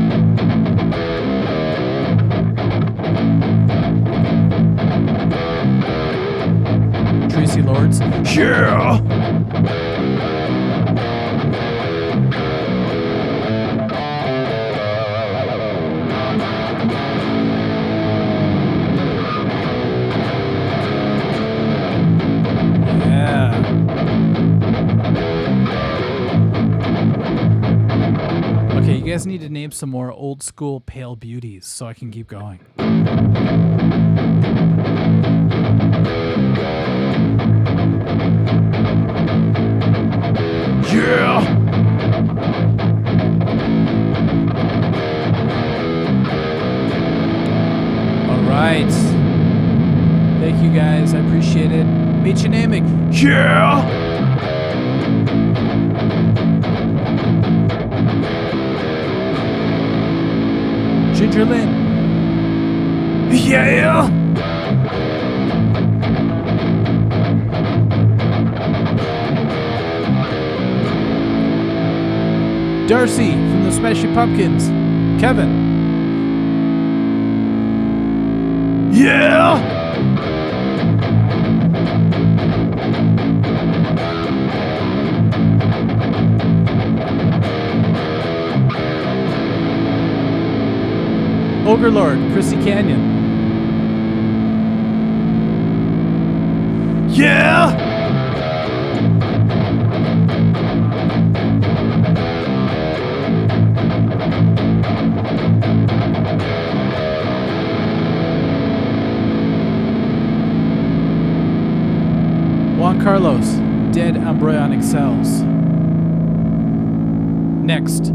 Tracy Lords. Yeah! Okay, you guys need to name some more old school pale beauties so I can keep going. Yeah! All right. Thank you guys. I appreciate it. Michinimek. Yeah! Ginger Lynn. Yeah! Darcy from the Smashing Pumpkins. Kevin. Yeah! Ogre Lord, Chrissy Canyon. Yeah! Juan Carlos, Dead Embryonic Cells. Next,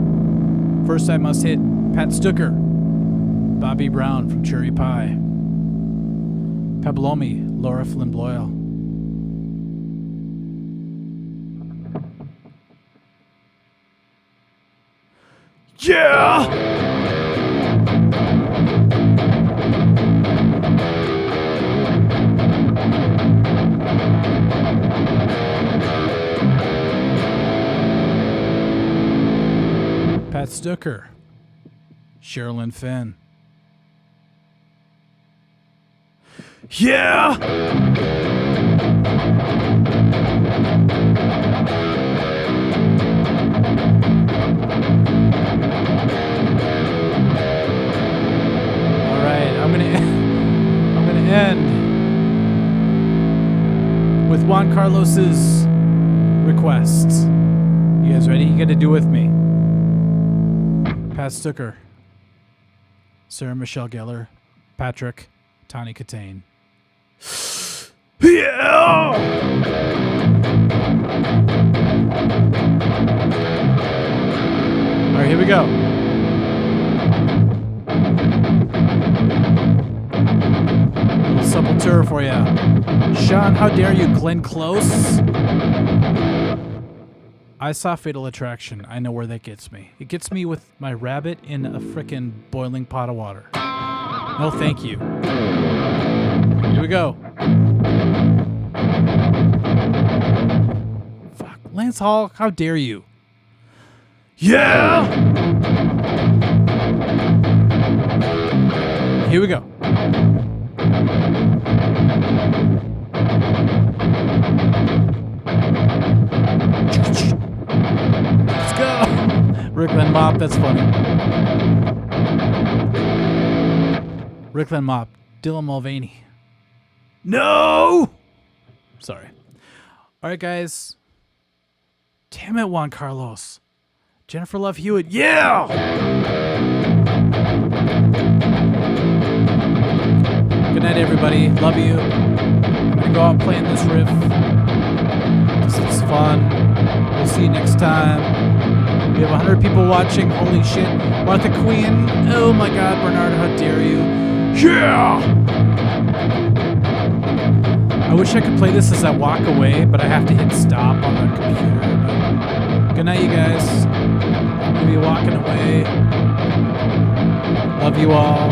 first I must hit Pat Stucker, Bobby Brown from Cherry Pie, Pablomi, Laura Flynn Boyle, Yeah! Pat Stucker. Sherilyn Finn. Yeah! All right, I'm gonna end with Juan Carlos's requests. You guys ready? You got to do with me. Pat Stucker, Sarah Michelle Gellar, Patrick, Tawny Katane. Yeah! All right, here we go. Little sepultura for you. Sean, how dare you, Glenn Close? I saw Fatal Attraction. I know where that gets me. It gets me with my rabbit in a frickin' boiling pot of water. No, thank you. Here we go. Fuck. Lance Hall, how dare you? Yeah! Here we go. Let's go. Rickland Mop, that's funny. Rickland Mop, Dylan Mulvaney. No! Sorry. All right, guys. Damn it, Juan Carlos. Jennifer Love Hewitt. Yeah! Good night, everybody. Love you. I'm going to go out playing this riff. This is fun. We'll see you next time. We have 100 people watching. Holy shit. Martha Queen. Oh my god, Bernard, how dare you. Yeah! I wish I could play this as I walk away, but I have to hit stop on the computer. But good night, you guys. I'm going to be walking away. Love you all.